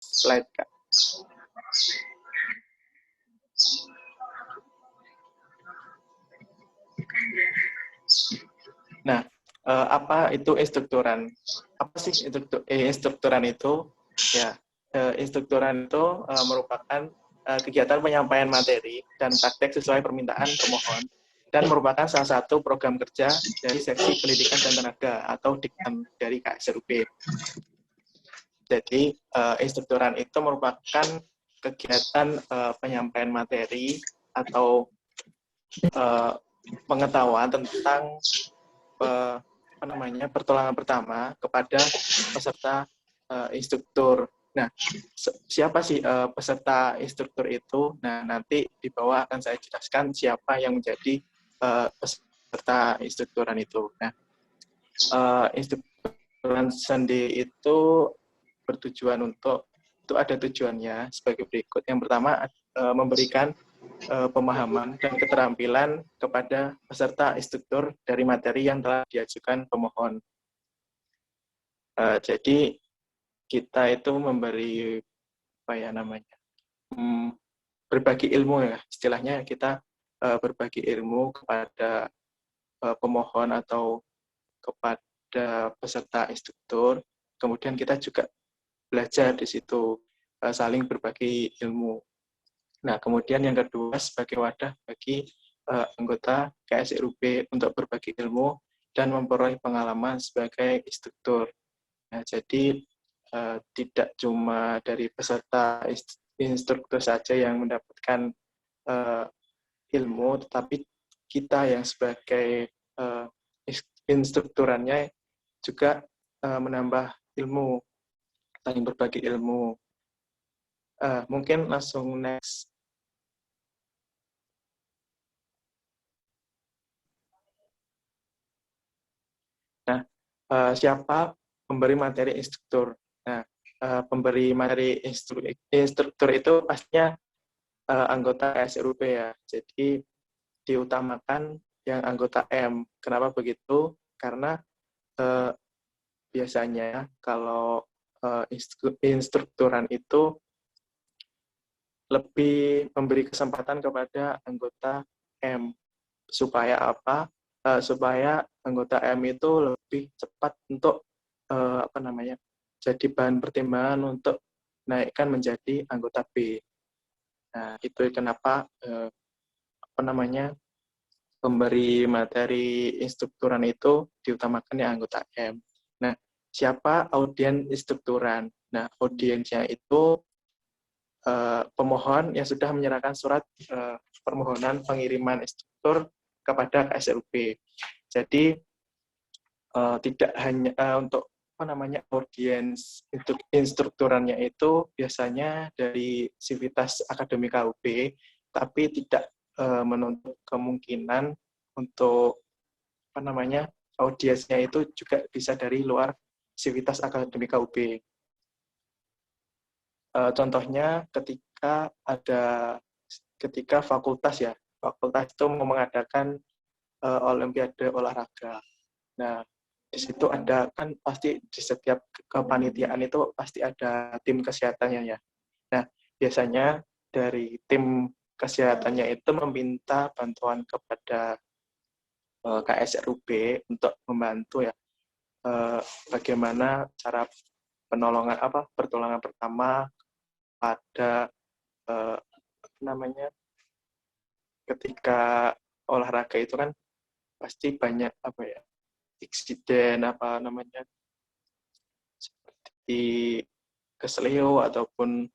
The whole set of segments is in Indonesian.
slide, Kak. Nah, apa itu instrukturan? Apa sih instrukturan itu? Ya, instrukturan itu merupakan kegiatan penyampaian materi dan praktek sesuai permintaan pemohon dan merupakan salah satu program kerja dari Seksi Pendidikan dan Tenaga atau Diktem dari KSRUP. Jadi, instrukturan itu merupakan kegiatan penyampaian materi atau pengetahuan tentang pertolongan pertama kepada peserta instruktur. Nah, siapa sih peserta instruktur itu? Nah, nanti di bawah akan saya jelaskan siapa yang menjadi peserta instrukturan itu. Nah, instrukturan sendiri itu bertujuan itu ada tujuannya sebagai berikut. Yang pertama, memberikan pemahaman dan keterampilan kepada peserta instruktur dari materi yang telah diajukan pemohon. Jadi kita itu memberi berbagi ilmu ya, istilahnya kita berbagi ilmu kepada pemohon atau kepada peserta instruktur. Kemudian kita juga belajar di situ, saling berbagi ilmu. Nah, kemudian yang kedua, sebagai wadah bagi anggota KSRUP untuk berbagi ilmu dan memperoleh pengalaman sebagai instruktur. Nah, jadi tidak cuma dari peserta instruktur saja yang mendapatkan ilmu, tetapi kita yang sebagai instrukturannya juga menambah ilmu, saling berbagi ilmu. Mungkin langsung next. Nah, siapa pemberi materi instruktur? Nah, pemberi materi instruktur itu pastinya anggota SRUP ya. Jadi diutamakan yang anggota M. Kenapa begitu? Karena biasanya kalau instrukturan itu lebih memberi kesempatan kepada anggota M. Supaya apa? Supaya anggota M itu lebih cepat untuk jadi bahan pertimbangan untuk naikkan menjadi anggota B. Nah, itu kenapa pemberi materi instrukturan itu diutamakan yang anggota M. Nah, siapa audien instrukturan? Nah, audiensnya itu pemohon yang sudah menyerahkan surat permohonan pengiriman instruktur kepada KSRUP. Jadi tidak hanya untuk audiens instrukturannya itu biasanya dari Sivitas Akademik KUP, tapi tidak menuntut kemungkinan untuk audiensnya itu juga bisa dari luar Sivitas Akademik KUP. Contohnya ketika fakultas itu mau mengadakan olimpiade olahraga. Nah, di situ ada kan pasti di setiap kepanitiaan itu pasti ada tim kesehatannya ya. Nah, biasanya dari tim kesehatannya itu meminta bantuan kepada KSRUP untuk membantu ya bagaimana cara pertolongan pertama pada ketika olahraga itu kan pasti banyak insiden seperti kesleo ataupun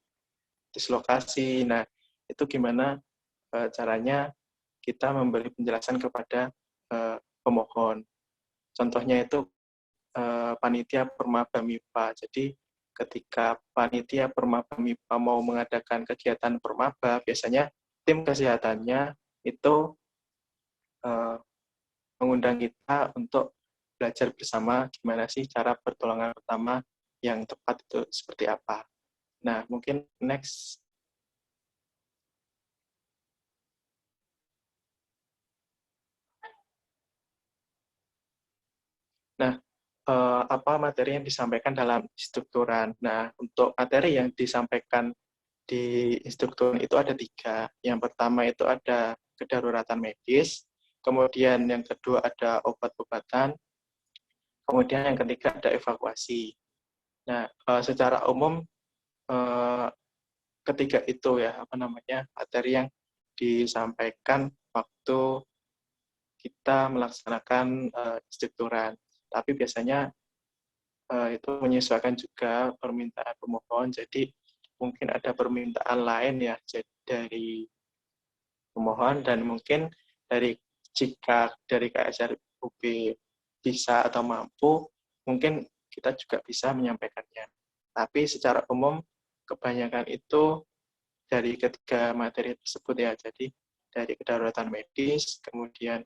dislokasi. Nah, itu gimana caranya kita memberi penjelasan kepada pemohon. Contohnya itu panitia Permaba MIPA. Jadi ketika panitia Permaba MIPA mau mengadakan kegiatan Permaba, biasanya tim kesehatannya itu mengundang kita untuk belajar bersama gimana sih cara pertolongan pertama yang tepat itu seperti apa. Nah, mungkin next. Nah, apa materi yang disampaikan dalam instrukturan. Nah, untuk materi yang disampaikan di instrukturan itu ada 3. Yang pertama itu ada kedaruratan medis, kemudian yang kedua ada obat-obatan, kemudian yang ketiga ada evakuasi. Nah, secara umum ketiga itu ya, materi yang disampaikan waktu kita melaksanakan instrukturan. Tapi biasanya itu menyesuaikan juga permintaan pemohon. Jadi mungkin ada permintaan lain ya dari pemohon, dan mungkin jika dari KSRUB bisa atau mampu, mungkin kita juga bisa menyampaikannya. Tapi secara umum kebanyakan itu dari ketiga materi tersebut ya. Jadi dari kedaruratan medis, kemudian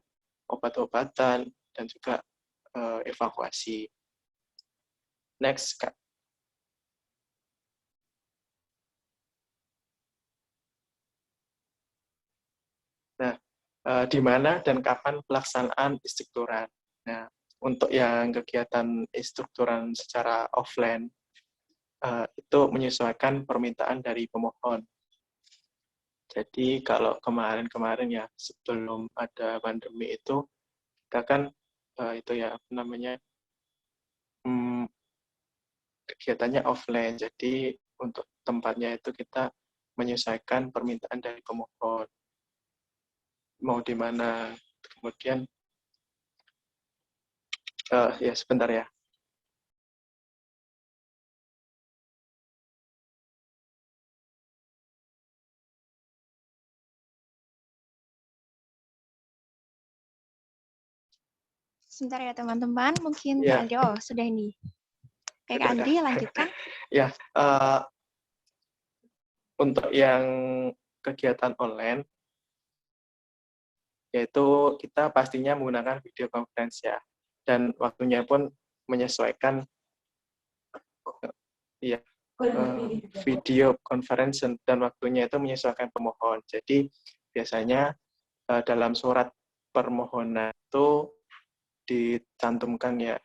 obat-obatan, dan juga evakuasi. Next, Kak. Nah, di mana dan kapan pelaksanaan instrukturan? Nah, untuk yang kegiatan instrukturan secara offline, itu menyesuaikan permintaan dari pemohon. Jadi kalau kemarin-kemarin ya, sebelum ada pandemi itu, kita kan itu ya, kegiatannya offline. Jadi untuk tempatnya itu kita menyesuaikan permintaan dari pemohon. Mau di mana. Kemudian, ya sebentar ya. Sebentar ya teman-teman, mungkin Ya. Kak Andri, sudah ini. Oke, Kak Andri, lanjutkan. Ya, untuk yang kegiatan online, yaitu kita pastinya menggunakan video conference ya, dan waktunya pun menyesuaikan ya, video conference dan waktunya itu menyesuaikan pemohon. Jadi biasanya dalam surat permohonan itu dicantumkan ya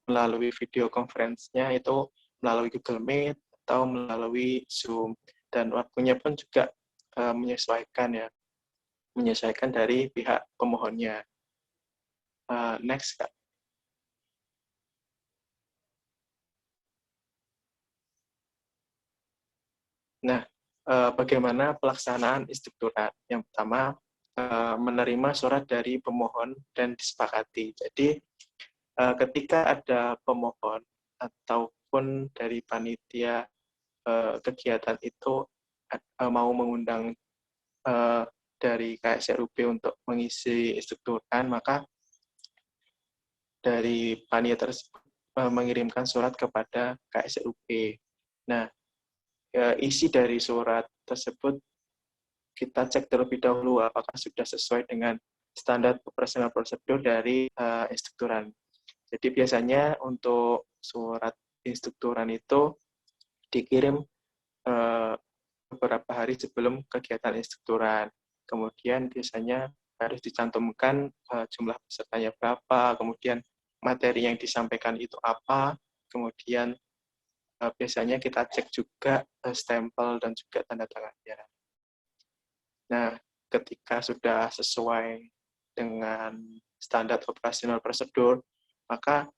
melalui video conference-nya itu melalui Google Meet atau melalui Zoom, dan waktunya pun juga menyesuaikan dari pihak pemohonnya. Next, Kak. Nah, bagaimana pelaksanaan instrukturan? Yang pertama, menerima surat dari pemohon dan disepakati. Jadi, ketika ada pemohon ataupun dari panitia kegiatan itu mau mengundang dari KSRUB untuk mengisi instrukturan, maka dari panitia tersebut mengirimkan surat kepada KSRUB. Nah, isi dari surat tersebut kita cek terlebih dahulu apakah sudah sesuai dengan standar operasional prosedur dari instrukturan. Jadi biasanya untuk surat instrukturan itu dikirim beberapa hari sebelum kegiatan instrukturan. Kemudian biasanya harus dicantumkan jumlah pesertanya berapa, kemudian materi yang disampaikan itu apa, kemudian biasanya kita cek juga stempel dan juga tanda tangannya. Nah, ketika sudah sesuai dengan standar operasional prosedur, maka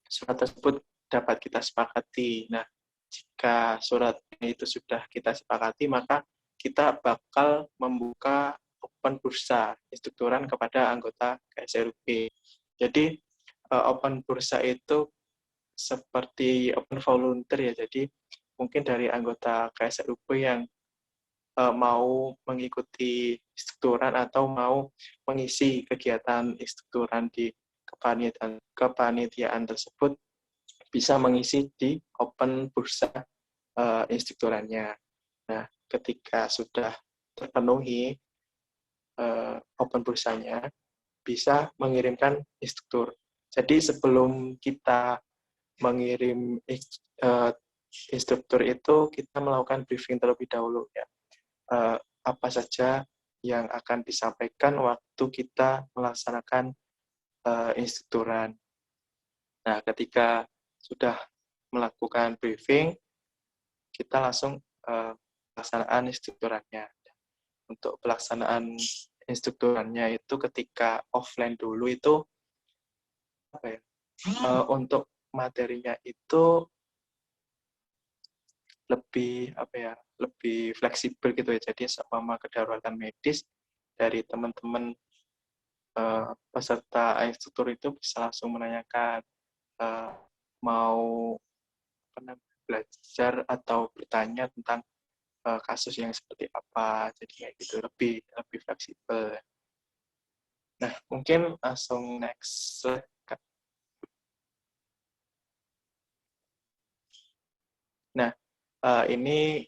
surat tersebut dapat kita sepakati. Nah, jika surat itu sudah kita sepakati, maka kita bakal membuka open bursa instrukturan kepada anggota KSRUB. Jadi, open bursa itu seperti open volunteer ya. Jadi, mungkin dari anggota KSRUB yang mau mengikuti instrukturan atau mau mengisi kegiatan instrukturan di kepanitiaan tersebut bisa mengisi di open bursa instrukturannya. Nah, ketika sudah terpenuhi open bursanya, bisa mengirimkan instruktur. Jadi sebelum kita mengirim instruktur itu, kita melakukan briefing terlebih dahulu ya. Apa saja yang akan disampaikan waktu kita melaksanakan instrukturan. Nah, ketika sudah melakukan briefing, kita langsung pelaksanaan instrukturannya. Untuk pelaksanaan instrukturannya itu ketika offline dulu itu apa ya? Untuk materinya itu lebih apa ya? Lebih fleksibel gitu ya. Jadi seumpama kedaruratan medis dari teman-teman peserta instruktur itu bisa langsung menanyakan mau belajar atau bertanya tentang kasus yang seperti apa, jadi kayak gitu lebih fleksibel. Nah, mungkin langsung next slide, Kak. Nah, ini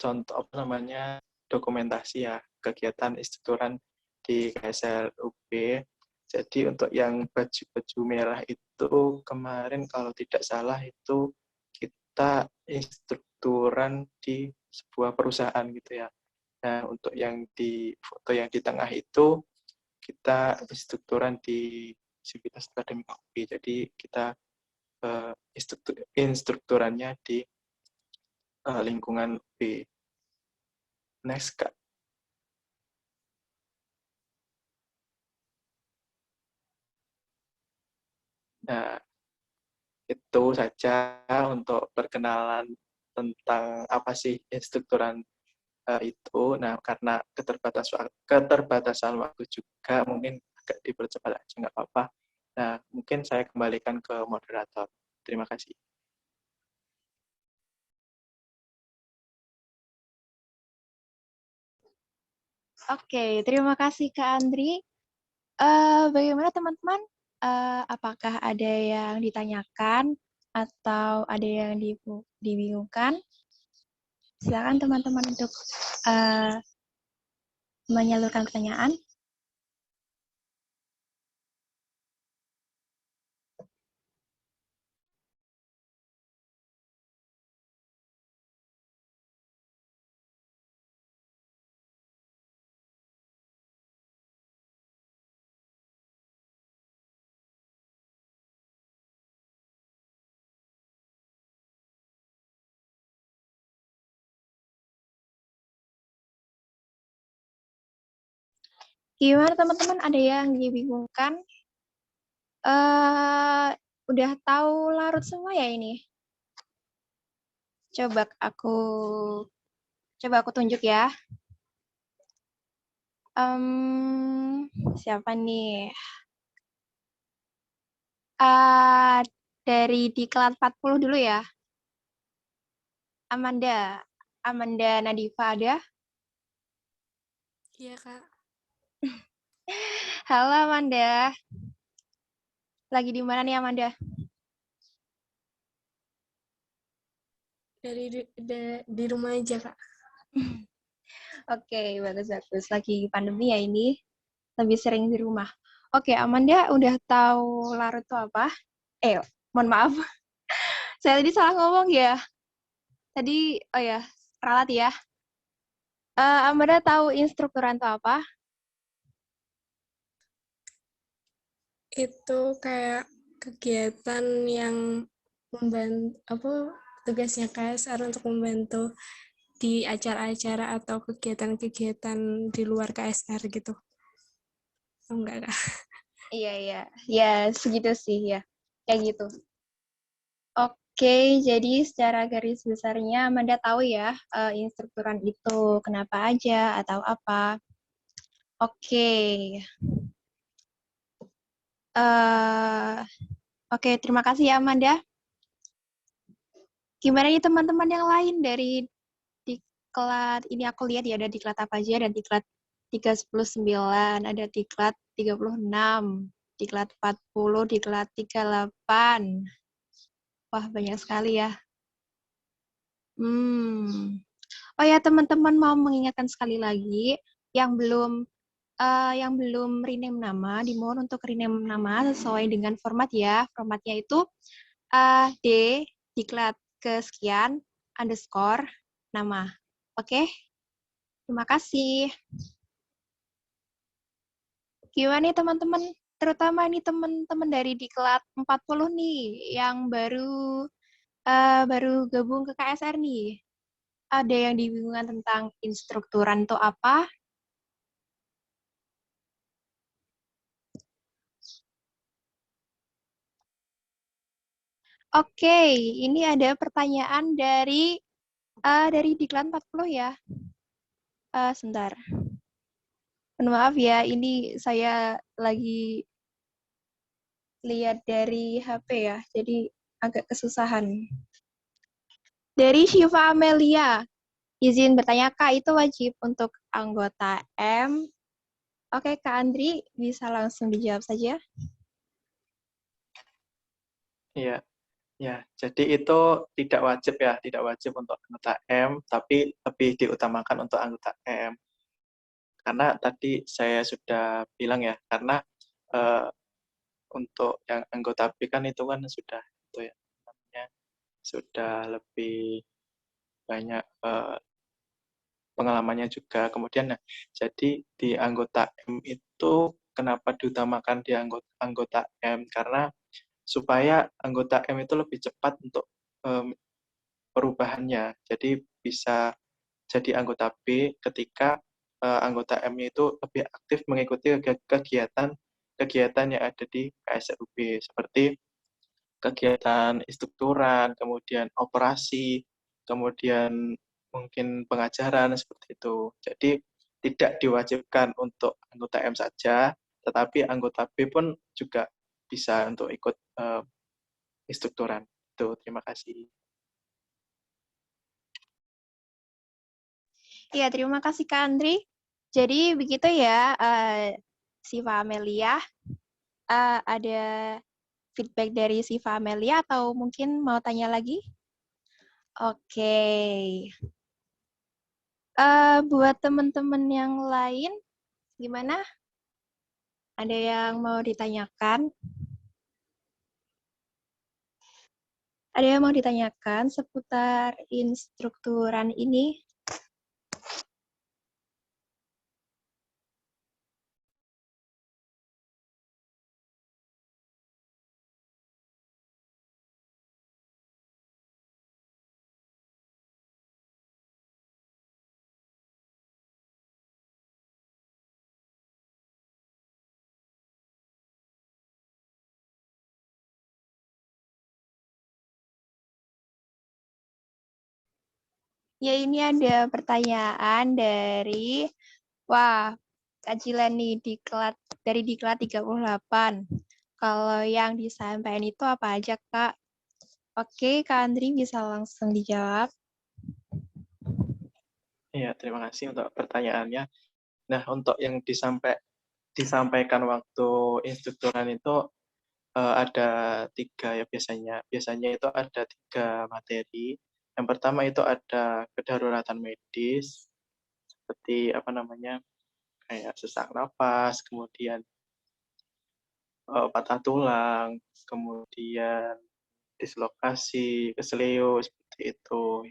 contoh apa namanya dokumentasi ya kegiatan instrukturan di KSL UB. Jadi untuk yang baju-baju merah itu kemarin kalau tidak salah itu kita instrukturan di sebuah perusahaan gitu ya. Nah, untuk yang di foto yang di tengah itu kita instrukturan di Sivitas Akademik UB. Jadi kita instrukturannya di lingkungan UB. Next, Kak. Nah, itu saja untuk perkenalan tentang apa sih instrukturan itu. Nah, karena keterbatasan waktu juga, mungkin agak dipercepat aja, nggak apa-apa. Nah, mungkin saya kembalikan ke moderator. Terima kasih. Oke, terima kasih Kak Andri. Bagaimana teman-teman? Apakah ada yang ditanyakan atau ada yang dibingungkan? Silakan teman-teman untuk menyalurkan pertanyaan. Gimana teman-teman? Ada yang dibingungkan? Udah tahu larut semua ya ini? Coba aku tunjuk ya. Siapa nih? Dari diklat 40 dulu ya. Amanda Nadifa ada? Iya, Kak. Halo Amanda. Lagi di mana nih Amanda? Di rumah aja, Kak. Oke, bagus-bagus. Lagi pandemi ya ini, lebih sering di rumah. Oke, Amanda udah tahu larut itu apa? Mohon maaf. Saya tadi salah ngomong ya. Tadi, oh ya, ralat ya. Amanda tahu instrukturan itu apa? Itu kayak kegiatan yang membantu tugasnya KSR untuk membantu di acara-acara atau kegiatan-kegiatan di luar KSR gitu. Oh, enggak, Kak. Iya. Ya, segitu sih ya. Kayak gitu. Oke, jadi secara garis besarnya Amanda tahu ya instrukturan itu kenapa aja atau apa. Oke. Oke, terima kasih ya Amanda. Gimana nih teman-teman yang lain dari diklat ini aku lihat ya ada diklat apa aja, ada diklat 319, ada diklat 36, diklat 40, diklat 38. Wah, banyak sekali ya. Oh ya, teman-teman mau mengingatkan sekali lagi yang belum rename nama, dimohon untuk rename nama sesuai dengan format ya. Formatnya itu D diklat kesekian underscore nama. Oke? Terima kasih. Gimana nih teman-teman? terutama nih teman-teman dari Diklat 40 nih, yang baru gabung ke KSR nih. Ada yang dibingungkan tentang instrukturan itu apa? Oke, ini ada pertanyaan dari Diklat 40 ya. Sebentar. Mohon maaf ya, ini saya lagi lihat dari HP ya, jadi agak kesusahan. Dari Syifa Amelia, izin bertanya, Kak, itu wajib untuk anggota M? Oke, Kak Andri, bisa langsung dijawab saja. Iya, ya. Jadi itu tidak wajib untuk anggota M, tapi lebih diutamakan untuk anggota M. Karena tadi saya sudah bilang ya, karena untuk yang anggota B kan itu kan sudah itu ya, namanya sudah lebih banyak pengalamannya juga. Kemudian, nah, jadi di anggota M itu kenapa diutamakan di anggota M? Karena supaya anggota M itu lebih cepat untuk perubahannya. Jadi bisa jadi anggota B ketika anggota M-nya itu lebih aktif mengikuti kegiatan yang ada di KSRUB, seperti kegiatan instrukturan, kemudian operasi, kemudian mungkin pengajaran seperti itu. Jadi tidak diwajibkan untuk anggota M saja, tetapi anggota B pun juga bisa untuk ikut instrukturan. Itu, terima kasih. Iya, terima kasih Kak Andri. Jadi begitu ya, Siva Amelia. Ada feedback dari Siva Amelia atau mungkin mau tanya lagi? Oke. Buat teman-teman yang lain, gimana? Ada yang mau ditanyakan? Ada yang mau ditanyakan seputar instrukturan ini? Ya, ini ada pertanyaan dari Kak Jilan nih dari Diklat 38. Kalau yang disampaikan itu apa aja, Kak? Oke, Kak Andri bisa langsung dijawab. Iya, terima kasih untuk pertanyaannya. Nah, untuk yang disampaikan waktu instrukturan itu ada 3 ya biasanya. Biasanya itu ada 3 materi. Yang pertama itu ada kedaruratan medis, seperti kayak sesak napas, kemudian patah tulang, kemudian dislokasi, kesleo, seperti itu.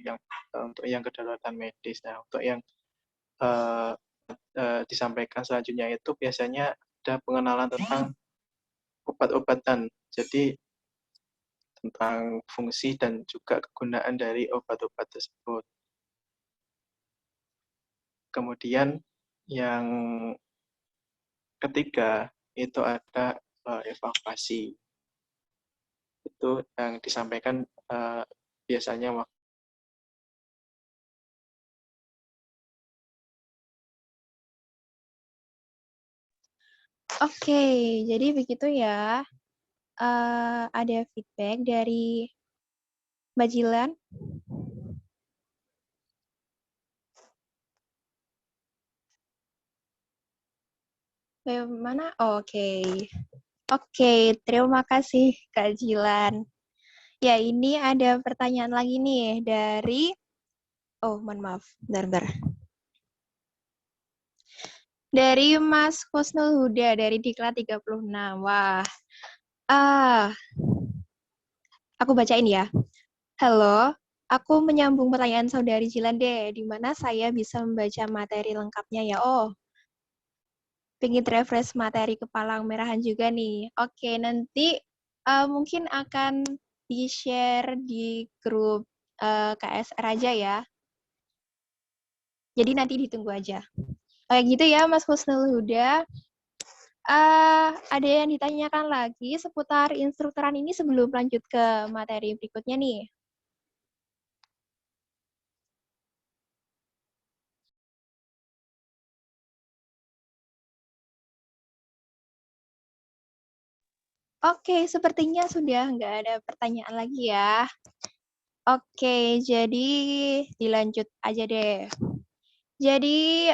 Untuk yang kedaruratan medis. Nah, untuk yang eh, disampaikan selanjutnya itu biasanya ada pengenalan tentang obat-obatan. Jadi tentang fungsi dan juga kegunaan dari obat-obat tersebut. Kemudian yang ketiga itu ada evakuasi. Itu yang disampaikan biasanya waktu. Oke, jadi begitu ya. Ada feedback dari Mbak Jilan. Bagaimana? Oke, terima kasih Kak Jilan. Ya, ini ada pertanyaan lagi nih dari mohon maaf, bentar. Dari Mas Husnul Huda dari Diklat 36. Wah. Aku bacain ya. Halo, aku menyambung pertanyaan saudari Jilan deh, di mana saya bisa membaca materi lengkapnya ya. pengen refresh materi kepala merahan juga nih. Oke, nanti mungkin akan di-share di grup KSR aja ya. Jadi nanti ditunggu aja. Kayak gitu ya, Mas Husnul Huda. Ada yang ditanyakan lagi seputar instrukturan ini sebelum lanjut ke materi berikutnya nih? Oke, sepertinya sudah nggak ada pertanyaan lagi ya. Oke, jadi dilanjut aja deh. Jadi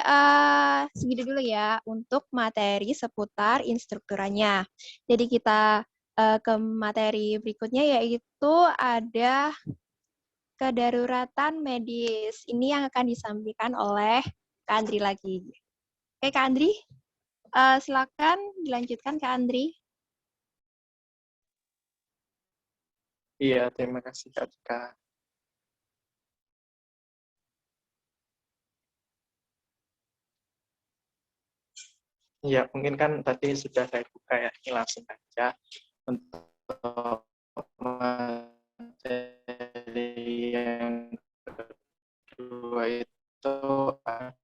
segitu dulu ya untuk materi seputar instrukturannya. Jadi kita ke materi berikutnya yaitu ada kedaruratan medis. Ini yang akan disampaikan oleh Kak Andri lagi. Oke, Kak Andri, silakan dilanjutkan Kak Andri. Iya, terima kasih Kak Tika. Ya, mungkin kan tadi sudah saya buka ya, ini langsung saja untuk materi yang kedua itu ada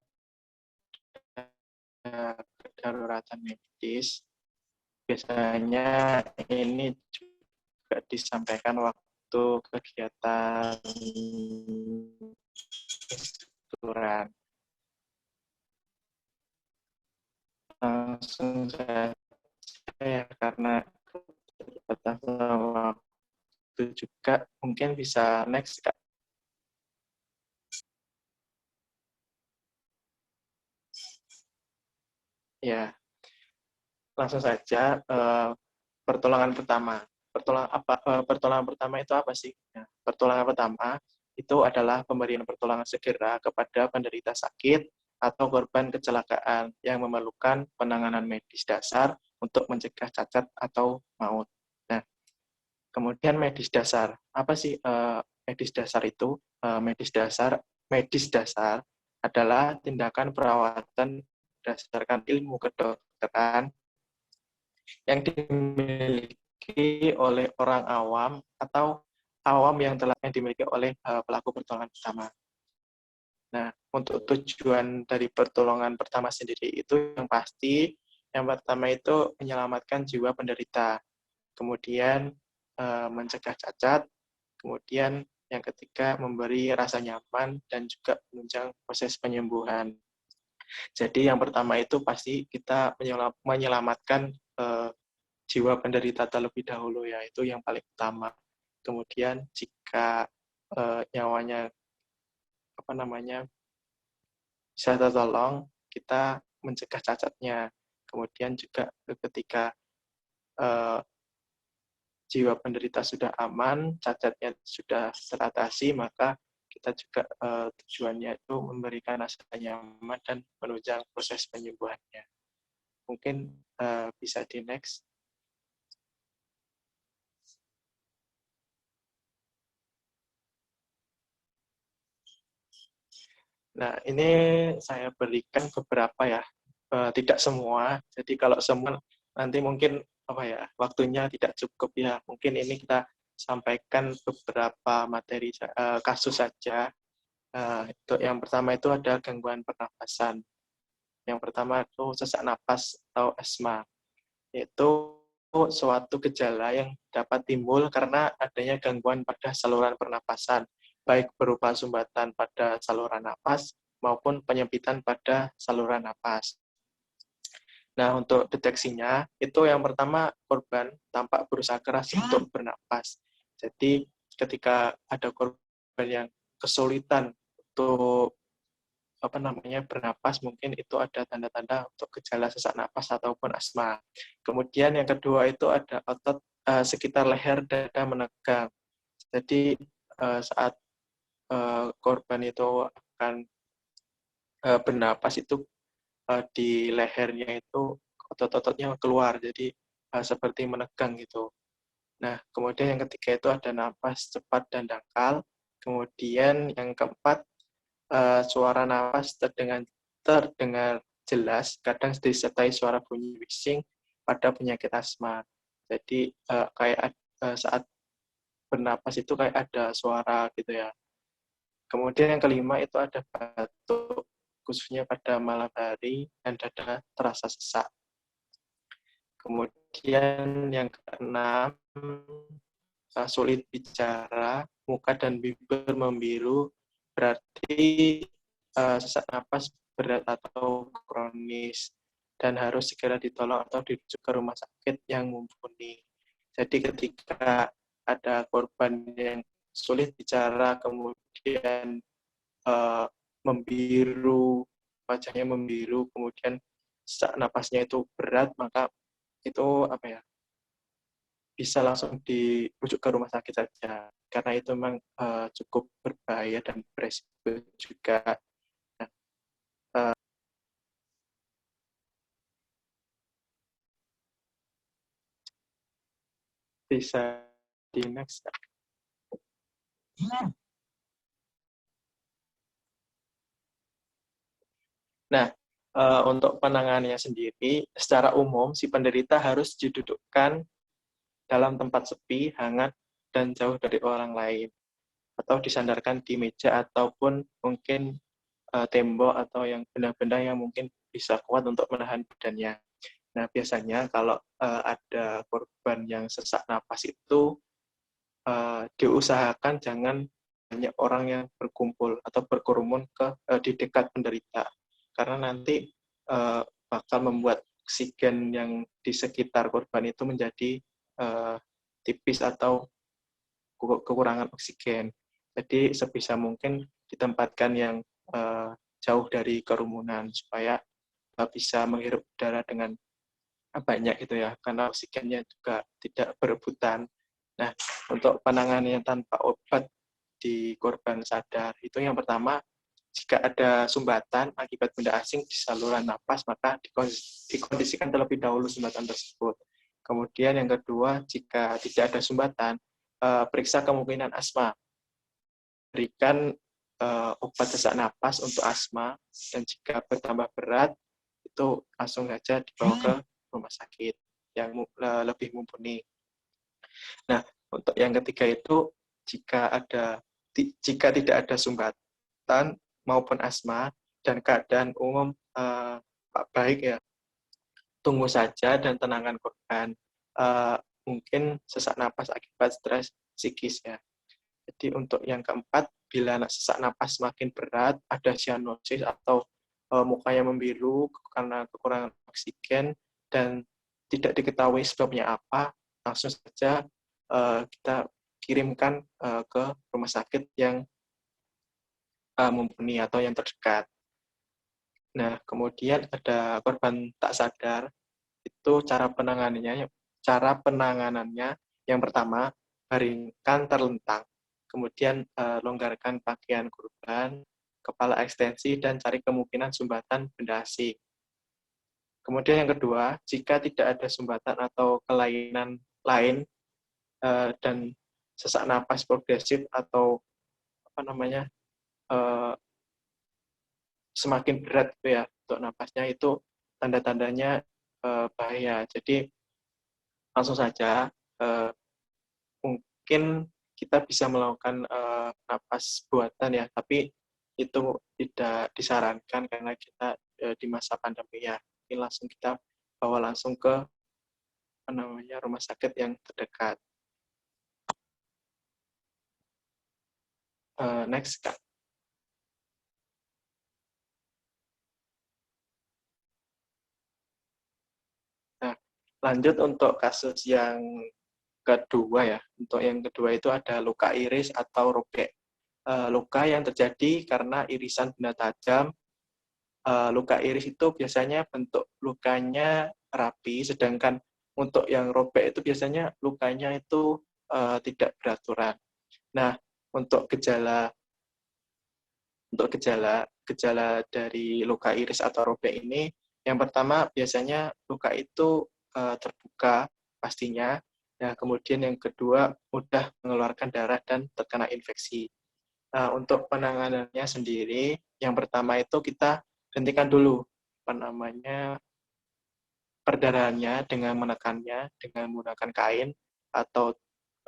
kedaruratan medis. Biasanya ini juga disampaikan waktu kegiatan instrukturan. Langsung saja ya, karena keterbatasan waktu juga, mungkin bisa next Kak. Ya, langsung saja pertolongan pertama. Pertolongan pertama itu apa sih? Nah, pertolongan pertama itu adalah pemberian pertolongan segera kepada penderita sakit atau korban kecelakaan yang memerlukan penanganan medis dasar untuk mencegah cacat atau maut. Nah, kemudian medis dasar. Apa sih medis dasar itu? Medis dasar adalah tindakan perawatan berdasarkan ilmu kedokteran yang dimiliki oleh orang awam atau awam yang dimiliki oleh pelaku pertolongan pertama. Nah, untuk tujuan dari pertolongan pertama sendiri itu yang pasti, yang pertama itu menyelamatkan jiwa penderita, kemudian mencegah cacat, kemudian yang ketiga memberi rasa nyaman dan juga menunjang proses penyembuhan. Jadi yang pertama itu pasti kita menyelamatkan jiwa penderita terlebih dahulu ya, itu yang paling utama. Kemudian jika nyawanya bisa tertolong, kita mencegah cacatnya. Kemudian juga ketika jiwa penderita sudah aman, cacatnya sudah teratasi, maka kita juga tujuannya itu memberikan rasa nyaman dan menunjang proses penyembuhannya. Mungkin bisa di next. Nah, ini saya berikan beberapa ya, tidak semua. Jadi kalau semua nanti mungkin waktunya tidak cukup ya. Mungkin ini kita sampaikan beberapa materi kasus saja. Itu yang pertama itu ada gangguan pernapasan. Yang pertama itu sesak napas atau asma. Yaitu suatu gejala yang dapat timbul karena adanya gangguan pada saluran pernapasan, baik berupa sumbatan pada saluran napas maupun penyempitan pada saluran napas. Nah, untuk deteksinya, itu yang pertama korban tampak berusaha keras untuk bernapas. Jadi, ketika ada korban yang kesulitan untuk bernapas, mungkin itu ada tanda-tanda untuk gejala sesak napas ataupun asma. Kemudian yang kedua itu ada otot sekitar leher dada menegang. Jadi saat korban itu akan bernapas itu di lehernya itu otot-ototnya keluar, jadi seperti menegang gitu. Nah, kemudian yang ketiga itu ada napas cepat dan dangkal. Kemudian yang keempat, suara napas terdengar jelas, kadang disertai suara bunyi bising pada penyakit asma. Jadi kayak saat bernapas itu kayak ada suara gitu ya. Kemudian yang kelima itu ada batuk, khususnya pada malam hari, dan dada terasa sesak. Kemudian yang keenam, sulit bicara, muka dan bibir membiru, berarti sesak napas berat atau kronis, dan harus segera ditolong atau dirujuk ke rumah sakit yang mumpuni. Jadi ketika ada korban yang sulit bicara, kemudian membiru, wajahnya membiru, kemudian sesak napasnya itu berat, maka itu bisa langsung dirujuk ke rumah sakit saja, karena itu memang cukup berbahaya dan beresiko juga. Nah, bisa di next. Nah, untuk penanganannya sendiri, secara umum si penderita harus didudukkan dalam tempat sepi, hangat, dan jauh dari orang lain, atau disandarkan di meja ataupun mungkin tembok atau yang benda-benda yang mungkin bisa kuat untuk menahan badannya. Nah, biasanya kalau ada korban yang sesak napas itu diusahakan jangan banyak orang yang berkumpul atau berkerumun di dekat penderita, karena nanti bakal membuat oksigen yang di sekitar korban itu menjadi tipis atau kekurangan oksigen. Jadi sebisa mungkin ditempatkan yang jauh dari kerumunan supaya bisa menghirup udara dengan banyak gitu ya, karena oksigennya juga tidak berebutan. Nah, untuk penanganan yang tanpa obat di korban sadar, itu yang pertama, jika ada sumbatan akibat benda asing di saluran napas, maka dikondisikan terlebih dahulu sumbatan tersebut. Kemudian yang kedua, jika tidak ada sumbatan, periksa kemungkinan asma. Berikan obat sesak napas untuk asma, dan jika bertambah berat, itu langsung saja dibawa ke rumah sakit yang lebih mumpuni. Nah, untuk yang ketiga itu, jika tidak ada sumbatan maupun asma dan keadaan umum baik ya, tunggu saja dan tenangkan korban. Mungkin sesak napas akibat stres psikis ya. Jadi untuk yang keempat, bila sesak napas semakin berat, ada cyanosis atau mukanya membiru karena kekurangan oksigen dan tidak diketahui sebabnya apa, langsung saja kita kirimkan ke rumah sakit yang mumpuni atau yang terdekat. Nah, kemudian ada korban tak sadar, itu cara penanganannya yang pertama, baringkan terlentang, kemudian longgarkan pakaian korban, kepala ekstensi, dan cari kemungkinan sumbatan benda asing. Kemudian yang kedua, jika tidak ada sumbatan atau kelainan lain dan sesak napas progresif atau semakin berat gitu ya untuk napasnya, itu tanda-tandanya bahaya. Jadi langsung saja mungkin kita bisa melakukan napas buatan ya, tapi itu tidak disarankan karena kita di masa pandemi ya. Mungkin langsung kita bawa langsung ke rumah sakit yang terdekat. Next, Kak. Nah, lanjut untuk kasus yang kedua ya. Untuk yang kedua itu ada luka iris atau robek. Luka yang terjadi karena irisan benda tajam. Luka iris itu biasanya bentuk lukanya rapi, sedangkan untuk yang robek itu biasanya lukanya itu tidak beraturan. Nah, untuk gejala dari luka iris atau robek ini, yang pertama biasanya luka itu terbuka pastinya. Nah, kemudian yang kedua mudah mengeluarkan darah dan terkena infeksi. Untuk penanganannya sendiri, yang pertama itu kita hentikan dulu perdarahannya dengan menekannya dengan menggunakan kain atau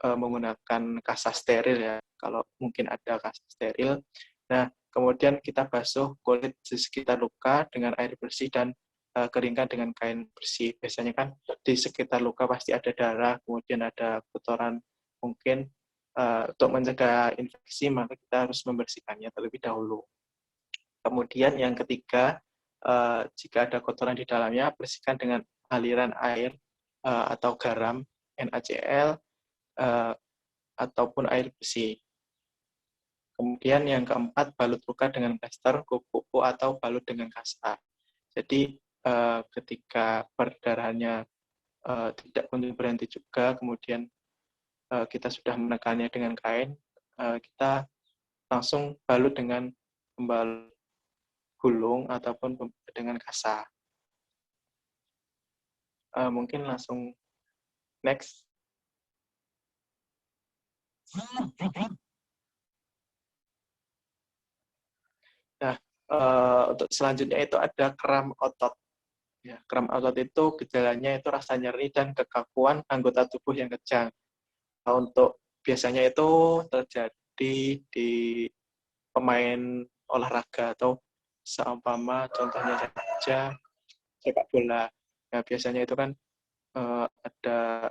menggunakan kasa steril ya, kalau mungkin ada kasa steril. Nah, kemudian kita basuh kulit di sekitar luka dengan air bersih dan keringkan dengan kain bersih. Biasanya kan di sekitar luka pasti ada darah, kemudian ada kotoran. Mungkin untuk mencegah infeksi, maka kita harus membersihkannya terlebih dahulu. Kemudian yang ketiga, jika ada kotoran di dalamnya, bersihkan dengan aliran air atau garam, NaCl, ataupun air bersih. Kemudian yang keempat, balut luka dengan plester, kuku, atau balut dengan kasa. Jadi ketika perdarahannya tidak berhenti juga, kemudian kita sudah menekannya dengan kain, kita langsung balut dengan pembalut gulung ataupun dengan kasa. Mungkin langsung next. Nah, untuk selanjutnya itu ada kram otot. Ya, kram otot itu gejalanya itu rasa nyeri dan kekakuan anggota tubuh yang kejang. Nah, untuk biasanya itu terjadi di pemain olahraga atau seumpama contohnya saja sepak bola. Nah, biasanya itu kan ada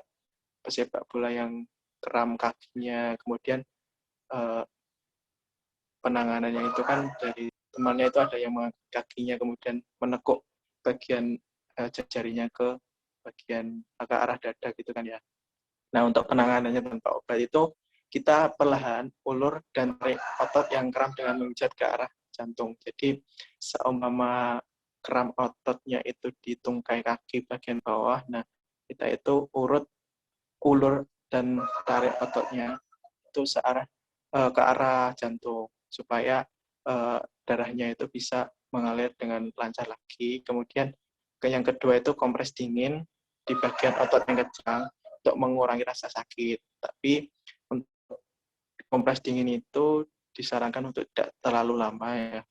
pesepak bola yang kram kakinya, kemudian penanganannya itu kan dari temannya itu ada yang mengangkat kakinya, kemudian menekuk bagian jarinya ke bagian ke arah dada gitu kan ya. Nah, untuk penanganannya tanpa obat itu kita perlahan ulur dan tarik otot yang kram dengan memijat ke arah jantung. Jadi seumpama kram ototnya itu di tungkai kaki bagian bawah, nah kita itu ulur dan tarik ototnya itu searah ke arah jantung supaya darahnya itu bisa mengalir dengan lancar lagi. Kemudian yang kedua itu kompres dingin di bagian otot yang kejang untuk mengurangi rasa sakit. Tapi untuk kompres dingin itu disarankan untuk tidak terlalu lama ya.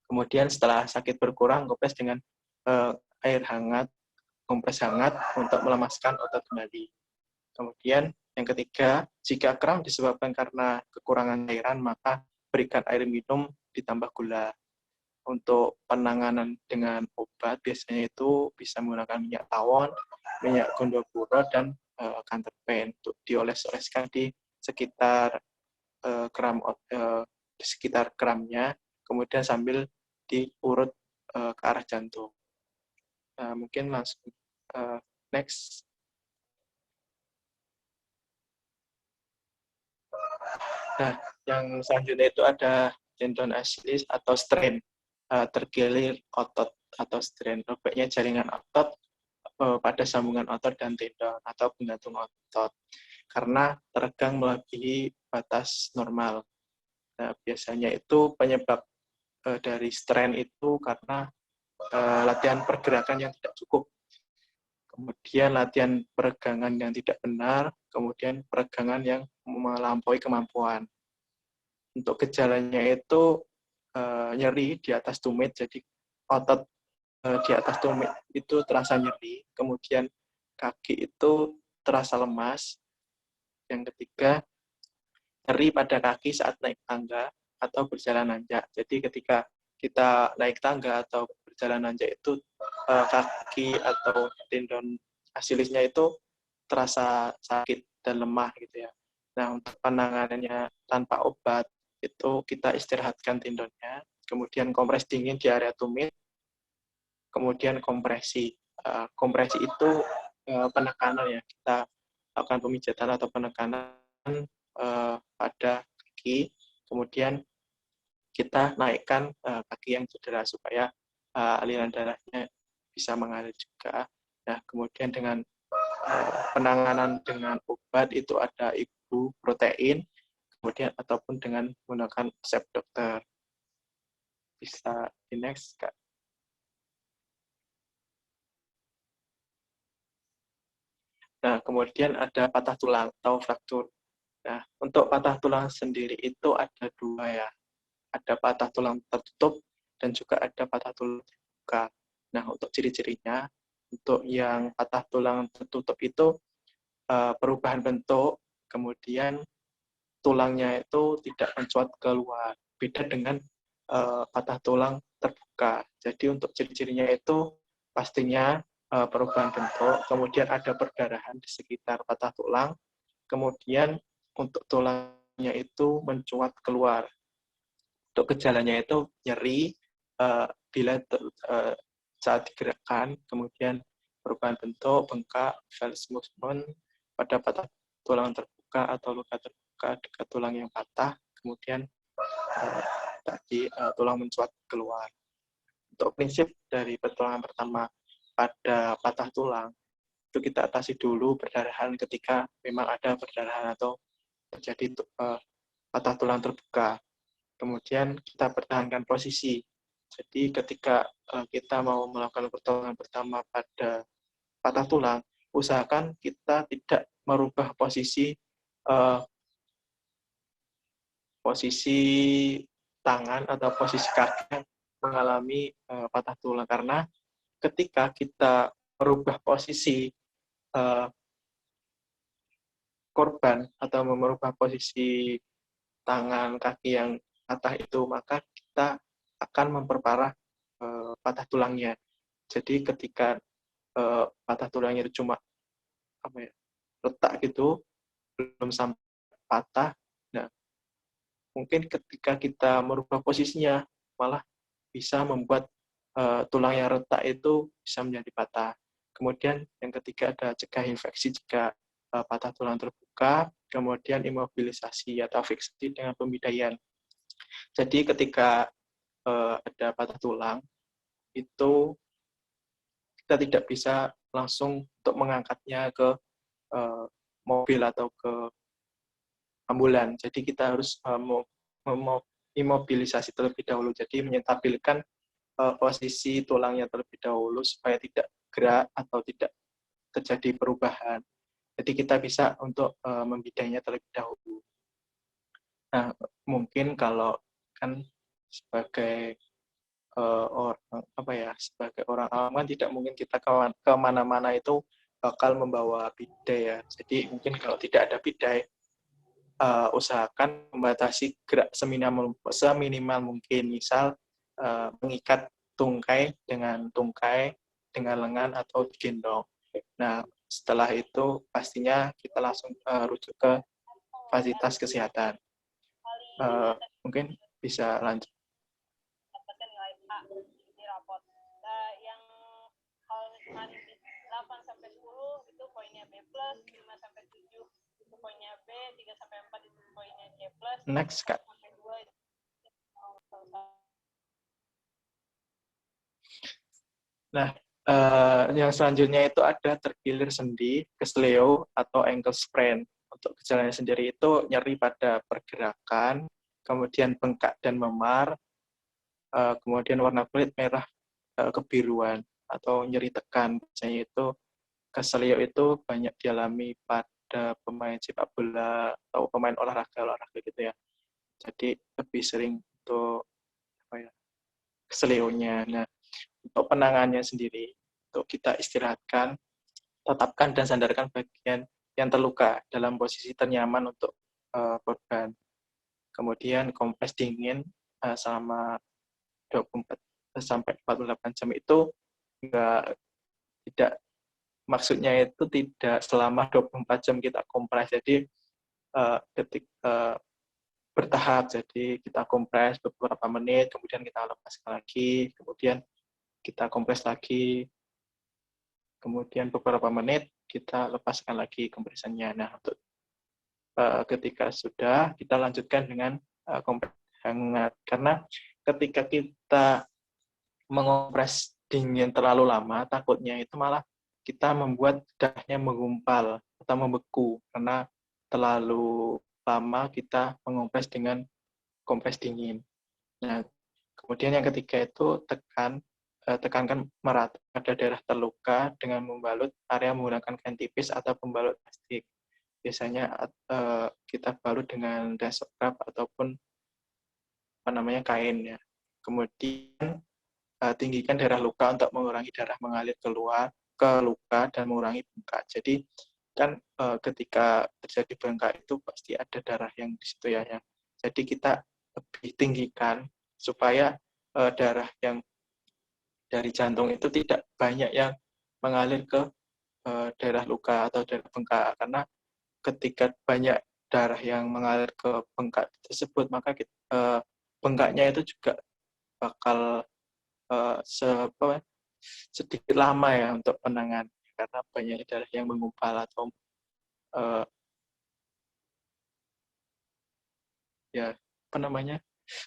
Kemudian setelah sakit berkurang, kompres dengan air hangat, kompres hangat untuk melemaskan otot kembali. Kemudian yang ketiga, jika kram disebabkan karena kekurangan cairan, maka berikan air minum ditambah gula. Untuk penanganan dengan obat, biasanya itu bisa menggunakan minyak tawon, minyak gondopuro, dan kanterpen untuk dioles-oleskan di sekitar di sekitar kramnya, kemudian sambil diurut ke arah jantung. Mungkin langsung next. Nah, yang selanjutnya itu ada tendon Achilles atau strain, tergilir otot atau strain, robeknya jaringan otot pada sambungan otot dan tendon atau penggantung otot karena teregang melebihi batas normal. Nah, biasanya itu penyebab dari strain itu karena latihan pergerakan yang tidak cukup, kemudian latihan peregangan yang tidak benar, kemudian peregangan yang melampaui kemampuan. Untuk gejalanya itu nyeri di atas tumit, jadi otot di atas tumit itu terasa nyeri, kemudian kaki itu terasa lemas. Yang ketiga, nyeri pada kaki saat naik tangga atau berjalan nanjak. Jadi ketika kita naik tangga atau berjalan nanjak itu kaki atau tendon Achillesnya itu terasa sakit dan lemah gitu ya. Nah, untuk penanganannya tanpa obat itu kita istirahatkan tendonnya, kemudian kompres dingin di area tumit, kemudian kompresi. Kompresi itu penekanan ya, kita lakukan pemijatan atau penekanan pada kaki, kemudian kita naikkan kaki yang cedera supaya aliran darahnya bisa mengalir juga. Nah, kemudian dengan penanganan dengan obat itu ada ibuprotein, kemudian ataupun dengan menggunakan resep dokter. Bisa di next, Kak. Nah, kemudian ada patah tulang atau fraktur. Nah, untuk patah tulang sendiri itu ada dua ya. Ada patah tulang tertutup dan juga ada patah tulang terbuka. Nah, untuk ciri-cirinya, untuk yang patah tulang tertutup itu perubahan bentuk, kemudian tulangnya itu tidak mencuat keluar. Beda dengan patah tulang terbuka. Jadi untuk ciri-cirinya itu pastinya perubahan bentuk, kemudian ada perdarahan di sekitar patah tulang, kemudian untuk tulangnya itu mencuat keluar. Untuk gejalanya itu nyeri bila saat digerakkan, kemudian perubahan bentuk, bengkak, vellus movement pada patah tulang terbuka atau luka terbuka dekat tulang yang patah, kemudian tulang mencuat keluar. Untuk prinsip dari pertolongan pertama pada patah tulang, itu kita atasi dulu perdarahan ketika memang ada perdarahan atau terjadi patah tulang terbuka. Kemudian kita pertahankan posisi. Jadi ketika kita mau melakukan pertolongan pertama pada patah tulang, usahakan kita tidak merubah posisi tangan atau posisi kaki yang mengalami patah tulang, karena ketika kita merubah posisi korban atau merubah posisi tangan kaki yang patah itu, maka kita akan memperparah patah tulangnya. Jadi ketika patah tulangnya itu cuma retak gitu, belum sampai patah, nah mungkin ketika kita merubah posisinya malah bisa membuat tulang yang retak itu bisa menjadi patah. Kemudian yang ketiga ada cegah infeksi jika patah tulang terbuka, kemudian imobilisasi atau fiksi dengan pemidaian. Jadi ketika ada patah tulang, itu kita tidak bisa langsung untuk mengangkatnya ke mobil atau ke ambulan. Jadi kita harus imobilisasi terlebih dahulu. Jadi menstabilkan posisi tulangnya terlebih dahulu supaya tidak gerak atau tidak terjadi perubahan. Jadi kita bisa untuk membidainya terlebih dahulu. Nah, mungkin kalau kan sebagai sebagai orang awam kan tidak mungkin kita kemana-mana itu bakal membawa bidai ya. Jadi mungkin kalau tidak ada bidai, usahakan membatasi gerak seminimal mungkin. Misal mengikat tungkai dengan lengan atau digendong. Nah, setelah itu pastinya kita langsung rujuk ke fasilitas kesehatan. Mungkin bisa lanjut. Yang kalau misalkan 8-10 itu poinnya B+, 5-7 itu poinnya B, 3-4 itu poinnya C+. Next, Kak. Nah, yang selanjutnya itu ada terkilir sendi, kesleo, atau ankle sprain. Untuk gejalanya sendiri itu nyeri pada pergerakan, kemudian bengkak dan memar, kemudian warna kulit merah kebiruan, atau nyeri tekan. Biasanya itu kesleo itu banyak dialami pada pemain sepak bola atau pemain olahraga gitu ya. Jadi lebih sering untuk kesleonya. Nah, untuk penanganannya sendiri, untuk kita istirahatkan, tetapkan dan sandarkan bagian yang terluka dalam posisi ternyaman untuk korban. Kemudian kompres dingin selama 24 sampai 48 jam itu tidak maksudnya itu tidak selama 24 jam kita kompres. Jadi bertahap. Jadi kita kompres beberapa menit, kemudian kita lepaskan lagi, kemudian kita kompres lagi, kemudian beberapa menit kita lepaskan lagi kompresannya. Nah, untuk ketika sudah, kita lanjutkan dengan kompres hangat. Karena ketika kita mengompres dingin terlalu lama, takutnya itu malah kita membuat darahnya menggumpal atau membeku, karena terlalu lama kita mengompres dengan kompres dingin. Nah, kemudian yang ketiga itu tekankan merata pada daerah terluka dengan membalut area menggunakan kain tipis atau pembalut plastik. Biasanya kita balut dengan dasokrap ataupun kain ya. Kemudian tinggikan daerah luka untuk mengurangi darah mengalir keluar ke luka dan mengurangi bengkak. Jadi kan ketika terjadi bengkak itu pasti ada darah yang di situ ya. Jadi kita lebih tinggikan supaya darah yang dari jantung itu tidak banyak yang mengalir ke daerah luka atau daerah bengkak, karena ketika banyak darah yang mengalir ke bengkak tersebut, maka bengkaknya itu juga bakal sedikit lama ya untuk penanganan, karena banyak darah yang mengumpal atau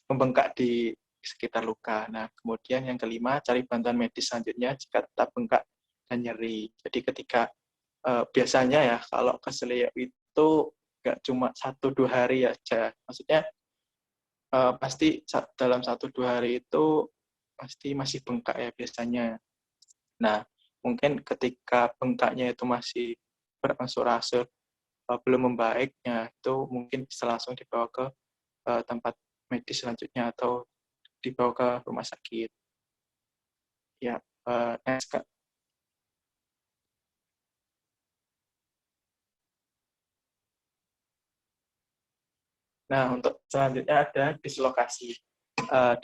membengkak di sekitar luka. Nah, kemudian yang kelima, cari bantuan medis selanjutnya jika tetap bengkak dan nyeri. Jadi ketika biasanya ya kalau keselio itu nggak cuma 1-2 hari aja, maksudnya pasti dalam 1-2 hari itu pasti masih bengkak ya biasanya. Nah, mungkin ketika bengkaknya itu masih berangsur-angsur belum membaik, ya itu mungkin bisa langsung dibawa ke tempat medis selanjutnya atau dibawa ke rumah sakit. Ya, next, Kak. Nah, untuk selanjutnya ada dislokasi.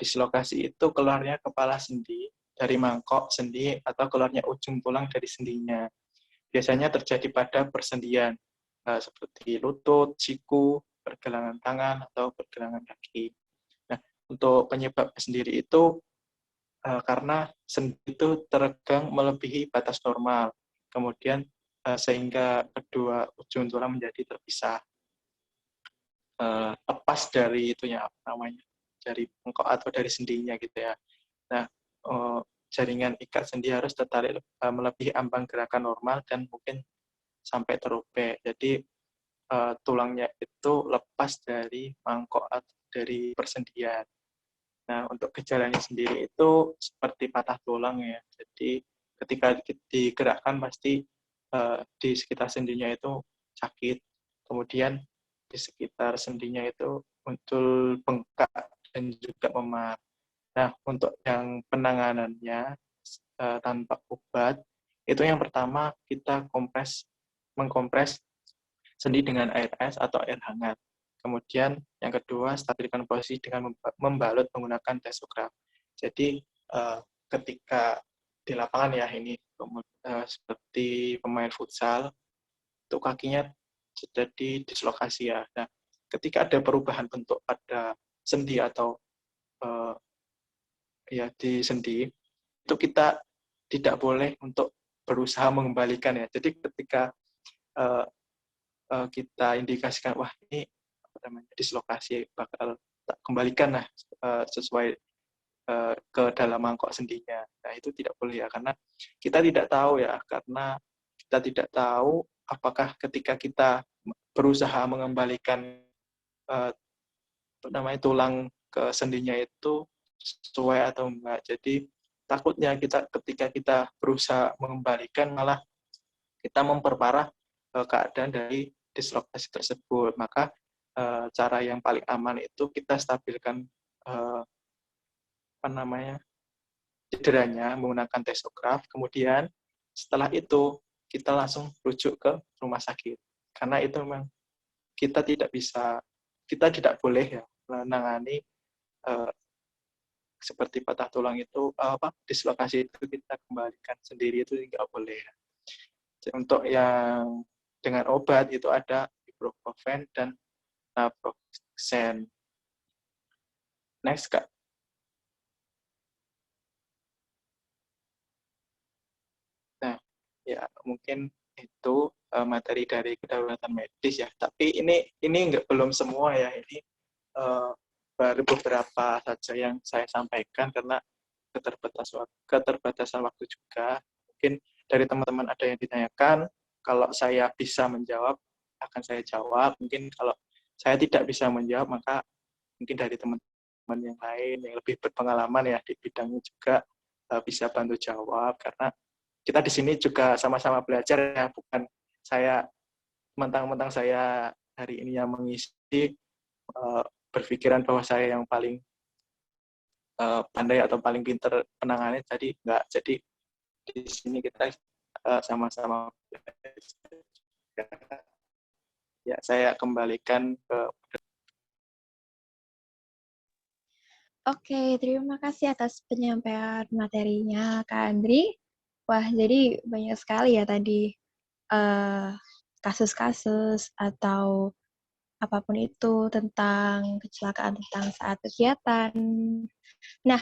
Dislokasi itu keluarnya kepala sendi dari mangkok sendi atau keluarnya ujung tulang dari sendinya. Biasanya terjadi pada persendian, seperti lutut, siku, pergelangan tangan, atau pergelangan kaki. Nah, untuk penyebab sendiri itu karena sendi itu teregang melebihi batas normal, kemudian sehingga kedua ujung tulang menjadi terpisah, lepas dari itunya apa namanya, dari bengkok atau dari sendinya gitu ya. Nah, jaringan ikat sendi harus tertarik melebihi ambang gerakan normal dan mungkin sampai terobek. Jadi tulangnya itu lepas dari mangkok atau dari persendian. Nah, untuk gejalanya sendiri itu seperti patah tulang ya. Jadi ketika digerakkan pasti di sekitar sendinya itu sakit. Kemudian di sekitar sendinya itu muncul bengkak dan juga memar. Nah, untuk yang penanganannya tanpa obat, itu yang pertama kita mengkompres sendi dengan air es atau air hangat. Kemudian yang kedua, stabilkan posisi dengan membalut menggunakan tesograf. Jadi ketika di lapangan ya ini seperti pemain futsal, itu kakinya jadi dislokasi ya. Nah, ketika ada perubahan bentuk pada sendi atau ya di sendi, itu kita tidak boleh untuk berusaha mengembalikan ya. Jadi ketika kita indikasikan, wah ini apa namanya dislokasi, bakal tak kembalikan lah sesuai ke dalam mangkok sendinya. Nah, itu tidak boleh ya, karena kita tidak tahu ya, karena kita tidak tahu apakah ketika kita berusaha mengembalikan tulang ke sendinya itu sesuai atau enggak. Jadi takutnya ketika kita berusaha mengembalikan malah kita memperparah keadaan dari dislokasi tersebut. Maka cara yang paling aman itu kita stabilkan cederanya menggunakan tesograf. Kemudian setelah itu kita langsung rujuk ke rumah sakit, karena itu memang kita tidak boleh ya menangani seperti patah tulang itu dislokasi itu kita kembalikan sendiri, itu tidak boleh ya. Untuk yang dengan obat itu ada ibuprofen dan naproxen. Next, Kak. Nah, ya mungkin itu materi dari kedaruratan medis ya. Tapi ini belum semua ya. Ini baru beberapa saja yang saya sampaikan karena keterbatasan waktu juga. Mungkin dari teman-teman ada yang ditanyakan, kalau saya bisa menjawab akan saya jawab. Mungkin kalau saya tidak bisa menjawab, maka mungkin dari teman-teman yang lain yang lebih berpengalaman ya di bidangnya juga bisa bantu jawab, karena kita di sini juga sama-sama belajar ya, bukan saya mentang-mentang saya hari ini yang mengisi berpikiran bahwa saya yang paling pandai atau paling pinter penangannya, jadi enggak. Jadi di sini kita sama-sama ya. Saya kembalikan ke. Oke, terima kasih atas penyampaian materinya, Kak Andri. Wah, jadi banyak sekali ya tadi kasus-kasus atau apapun itu tentang kecelakaan tentang saat kegiatan. Nah,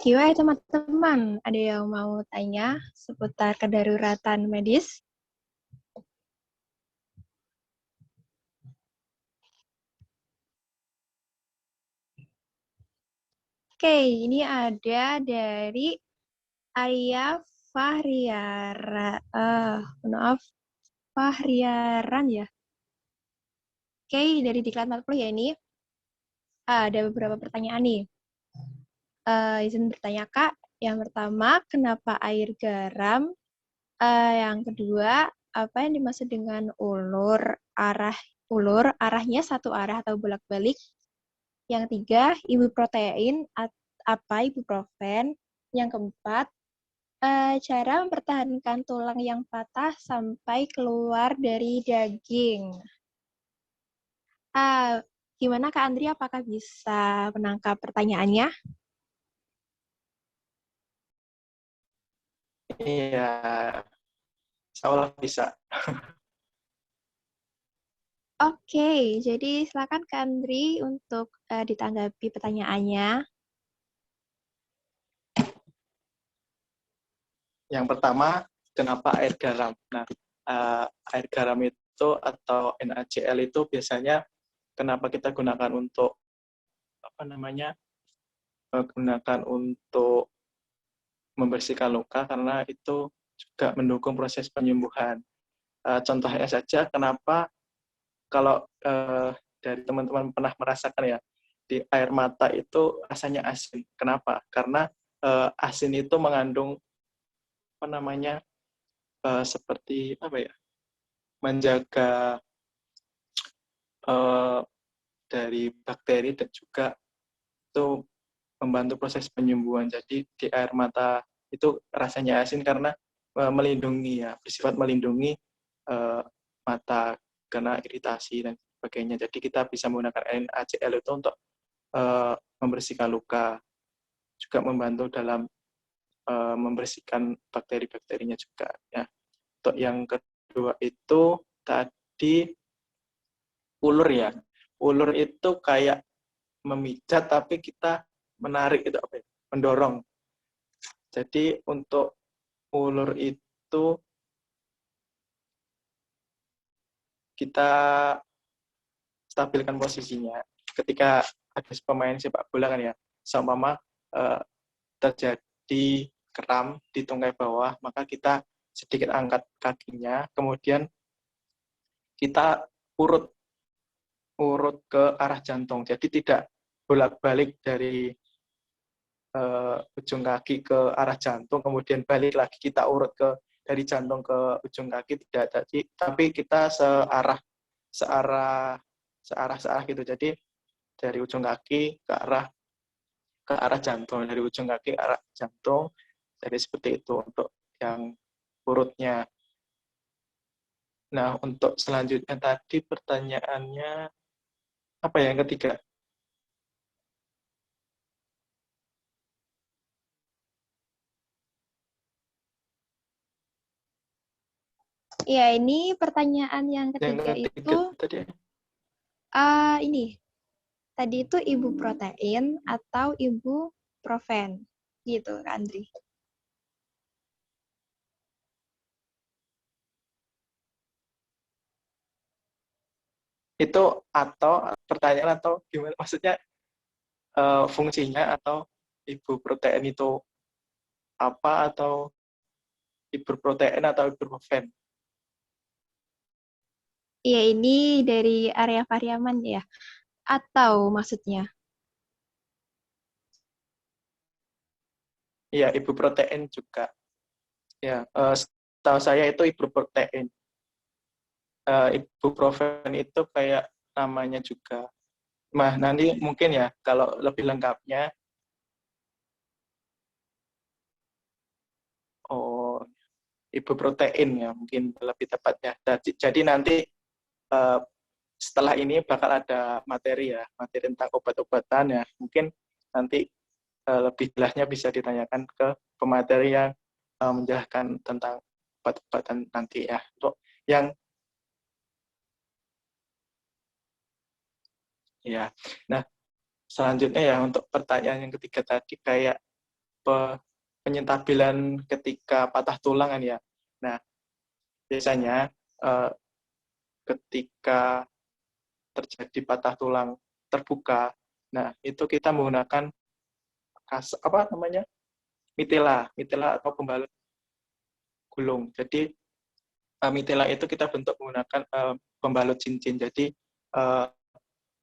gimana teman-teman? Ada yang mau tanya seputar kedaruratan medis? Oke, ini ada dari Arya Fahriaran ya. Oke, dari Diklat 40 ya ini. Ada beberapa pertanyaan nih. Izin bertanya Kak. Yang pertama, kenapa air garam? Yang kedua, apa yang dimaksud dengan ulur? Arahnya satu arah atau bolak-balik. Yang tiga, ibuprotein, apa ibuprofen? Yang keempat, cara mempertahankan tulang yang patah sampai keluar dari daging. Gimana Kak Andri, apakah bisa menangkap pertanyaannya? Iya, insya bisa. Oke, jadi silakan Kak Andri untuk ditanggapi pertanyaannya. Yang pertama, kenapa air garam? Nah, air garam itu atau NaCl itu biasanya kenapa kita gunakan untuk gunakan untuk membersihkan luka, karena itu juga mendukung proses penyembuhan. Contohnya saja, kenapa kalau dari teman-teman pernah merasakan ya, di air mata itu rasanya asin. Kenapa? Karena asin itu mengandung seperti menjaga dari bakteri dan juga itu membantu proses penyembuhan. Jadi di air mata itu rasanya asin karena melindungi ya, bersifat melindungi mata kena iritasi dan sebagainya. Jadi kita bisa menggunakan NaCl itu untuk membersihkan luka, juga membantu dalam membersihkan bakteri-bakterinya juga ya. Untuk yang kedua itu tadi ulur ya. Ulur itu kayak memijat tapi kita menarik itu mendorong. Jadi untuk ulur itu kita stabilkan posisinya. Ketika ada pemain sepak bola kan ya, seumpama terjadi kram di tungkai bawah, maka kita sedikit angkat kakinya, kemudian kita urut ke arah jantung. Jadi tidak bolak-balik dari ujung kaki ke arah jantung, kemudian balik lagi kita urut dari jantung ke ujung kaki, tidak. Tapi kita searah gitu. Jadi dari ujung kaki ke arah jantung, dari ujung kaki ke arah jantung. Jadi seperti itu untuk yang urutnya. Nah, untuk selanjutnya tadi pertanyaannya apa ya, yang ketiga? Ya, ini pertanyaan yang ketiga itu tadi. Ini tadi itu ibuprotein atau ibuprofen, gitu, Kak Andri. Itu atau pertanyaan atau gimana? Maksudnya fungsinya atau ibuprotein itu apa, atau ibuprotein atau ibuprofen? Iya, ini dari area Variaman ya. Atau maksudnya? Iya, ibuprotein juga. Ya, setahu saya itu ibuprotein. Ibuprofen itu kayak namanya juga. Nah, nanti mungkin ya kalau lebih lengkapnya ibu protein ya, mungkin lebih tepatnya. Jadi nanti setelah ini bakal ada materi tentang obat-obatan ya. Mungkin nanti lebih jelasnya bisa ditanyakan ke pemateri yang menjelaskan tentang obat-obatan nanti ya. Untuk yang ya, nah selanjutnya ya untuk pertanyaan yang ketiga tadi kayak penyentabilan ketika patah tulang kan ya. Nah biasanya ketika terjadi patah tulang terbuka, nah itu kita menggunakan mitela atau pembalut gulung. Jadi mitela itu kita bentuk menggunakan pembalut cincin. Jadi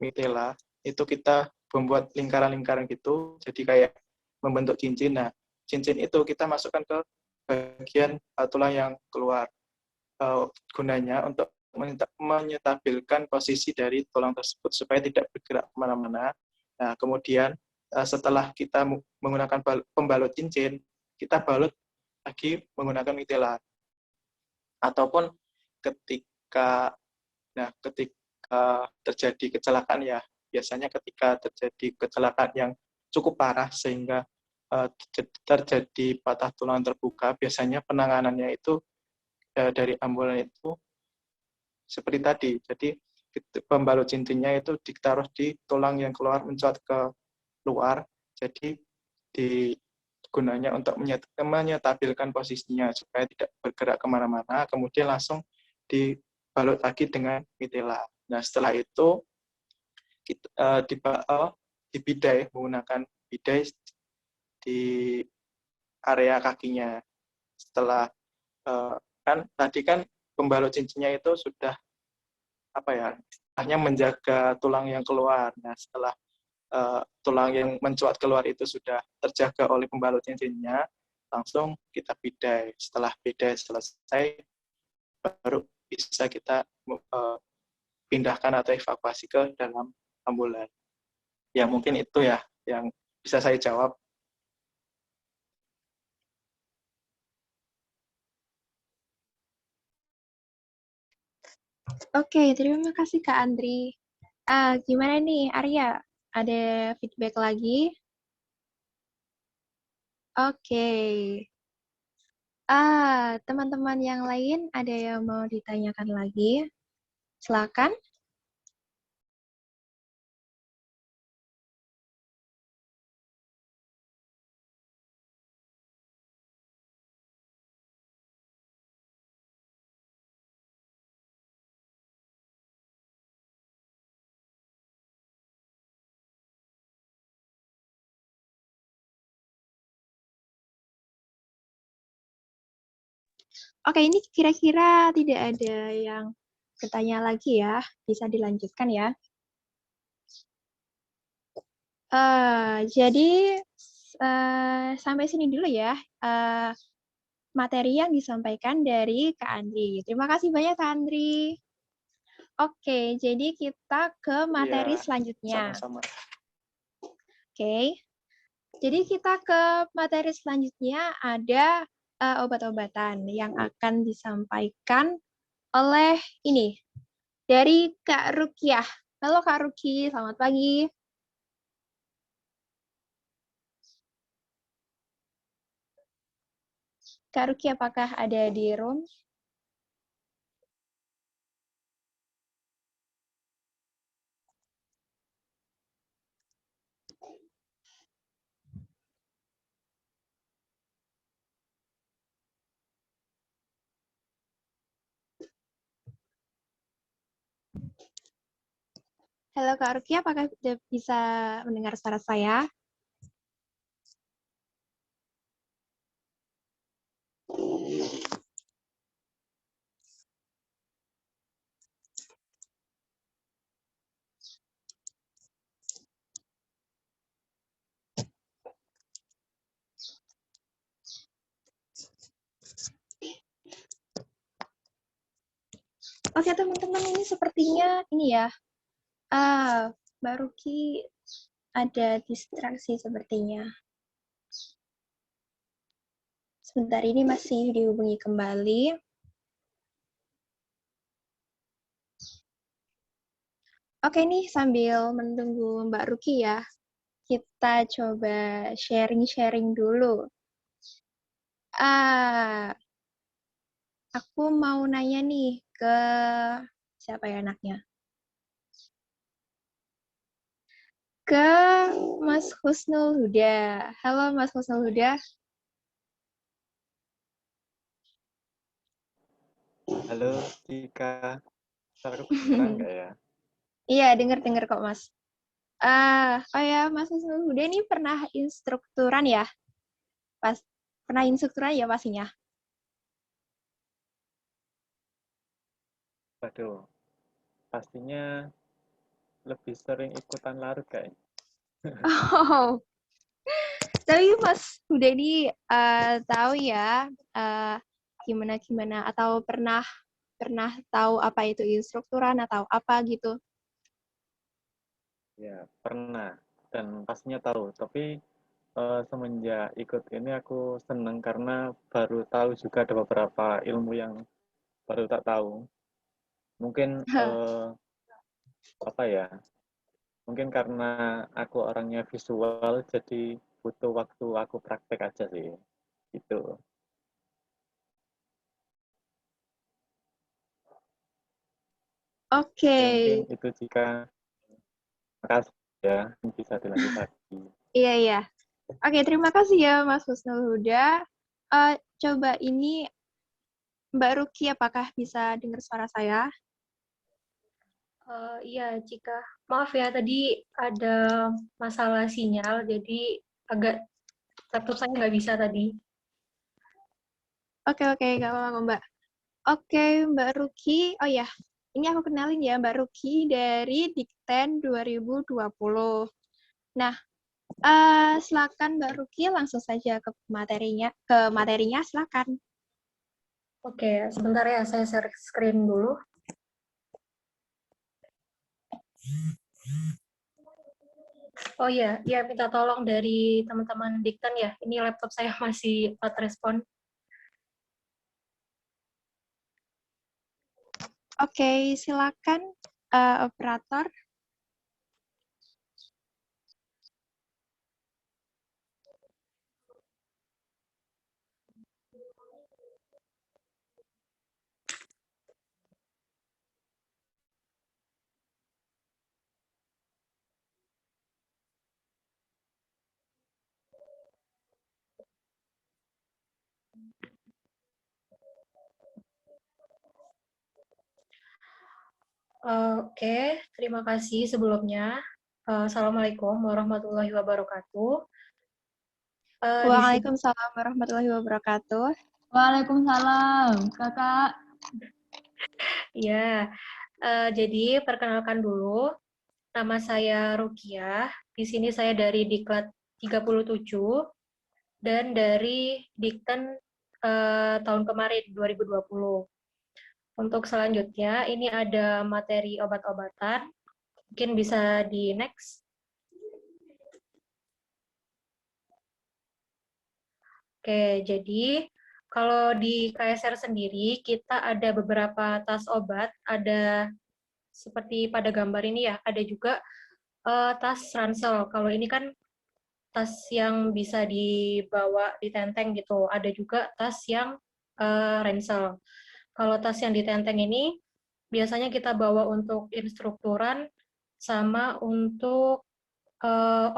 mitela itu kita membuat lingkaran-lingkaran gitu, jadi kayak membentuk cincin. Nah, cincin itu kita masukkan ke bagian tulang yang keluar. Gunanya untuk menyetabilkan posisi dari tulang tersebut supaya tidak bergerak kemana-mana. Nah, kemudian setelah kita menggunakan pembalut cincin, kita balut lagi menggunakan mitela. Ataupun ketika terjadi kecelakaan ya, biasanya ketika terjadi kecelakaan yang cukup parah sehingga terjadi patah tulang terbuka, biasanya penanganannya itu dari ambulan itu seperti tadi. Jadi pembalut cincinnya itu ditaruh di tulang yang keluar mencuat ke luar. Jadi gunanya untuk menyetabilkan posisinya supaya tidak bergerak kemana-mana. Kemudian langsung dibalut lagi dengan mitela. Nah setelah itu kita dibidai menggunakan bidai di area kakinya. Setelah tadi kan pembalut cincinnya itu sudah hanya menjaga tulang yang keluar. Nah setelah tulang yang mencuat keluar itu sudah terjaga oleh pembalut cincinnya, langsung kita bidai. Setelah bidai selesai, baru bisa kita pindahkan atau evakuasi ke dalam ambulan. Ya mungkin itu ya yang bisa saya jawab. Oke, terima kasih Kak Andri. Gimana nih Arya? Ada feedback lagi? Oke. Teman-teman yang lain ada yang mau ditanyakan lagi? Silakan. Oke, ini kira-kira tidak ada yang bertanya lagi ya. Bisa dilanjutkan ya. Jadi sampai sini dulu ya materi yang disampaikan dari Kak Andri. Terima kasih banyak Kak Andri. Oke, jadi kita ke materi selanjutnya. Sama-sama. Oke, jadi kita ke materi selanjutnya ada obat-obatan yang akan disampaikan oleh ini dari Kak Rukiah. Halo Kak Ruki, selamat pagi. Kak Ruki, apakah ada di room? Halo Kak Ruki, apakah bisa mendengar suara saya? Oke teman-teman, ini sepertinya ini ya, Mbak Ruki ada distraksi sepertinya. Sebentar ini masih dihubungi kembali. Oke nih, sambil menunggu Mbak Ruki ya, kita coba sharing-sharing dulu. Aku mau nanya nih ke siapa ya anaknya? Ke Mas Husnul Huda. Halo Mas Husnul Huda. Halo, Cika. Suaraku kedengeran nggak ya? Iya, dengar kok Mas. Ya Mas Husnul Huda ini pernah instrukturan ya? Pernah instrukturan ya pastinya? Waduh, pastinya lebih sering ikutan larut kayaknya. Oh, tapi Mas Huda ini tahu ya gimana atau pernah tahu apa itu instrukturan atau apa gitu? Ya, pernah. Dan pastinya tahu. Tapi semenjak ikut ini aku seneng karena baru tahu juga ada beberapa ilmu yang baru tak tahu. Mungkin apa ya? Mungkin karena aku orangnya visual, jadi butuh waktu aku praktek aja sih. Itu. Oke. Ya, mungkin itu jika makasih ya bisa dilanjut lagi. Iya. Oke, terima kasih ya Mas Husnul Huda. Coba ini Mbak Ruki, apakah bisa dengar suara saya? Iya, Cika. Maaf ya, tadi ada masalah sinyal, jadi agak laptop saya nggak bisa tadi. Oke, nggak apa-apa Mbak. Oke, Mbak Ruki. Oh ya, ini aku kenalin ya Mbak Ruki dari Dikten 2020. Nah, silakan Mbak Ruki langsung saja ke materinya, silakan. Oke, sebentar ya, saya share screen dulu. Oh iya, minta tolong dari teman-teman Dikten ya. Ini laptop saya masih not respon. Oke, silakan operator. Oke, terima kasih sebelumnya. Assalamualaikum warahmatullahi wabarakatuh. Waalaikumsalam warahmatullahi wabarakatuh. Waalaikumsalam, Kakak. Ya, jadi perkenalkan dulu, nama saya Rukiah. Di sini saya dari Diklat 37 dan dari Dikten tahun kemarin 2020. Untuk selanjutnya, ini ada materi obat-obatan. Mungkin bisa di next. Oke, jadi kalau di KSR sendiri, kita ada beberapa tas obat, ada seperti pada gambar ini ya, ada juga tas ransel. Kalau ini kan tas yang bisa dibawa di tenteng gitu, ada juga tas yang ransel. Kalau tas yang di tenteng ini, biasanya kita bawa untuk instrukturan sama untuk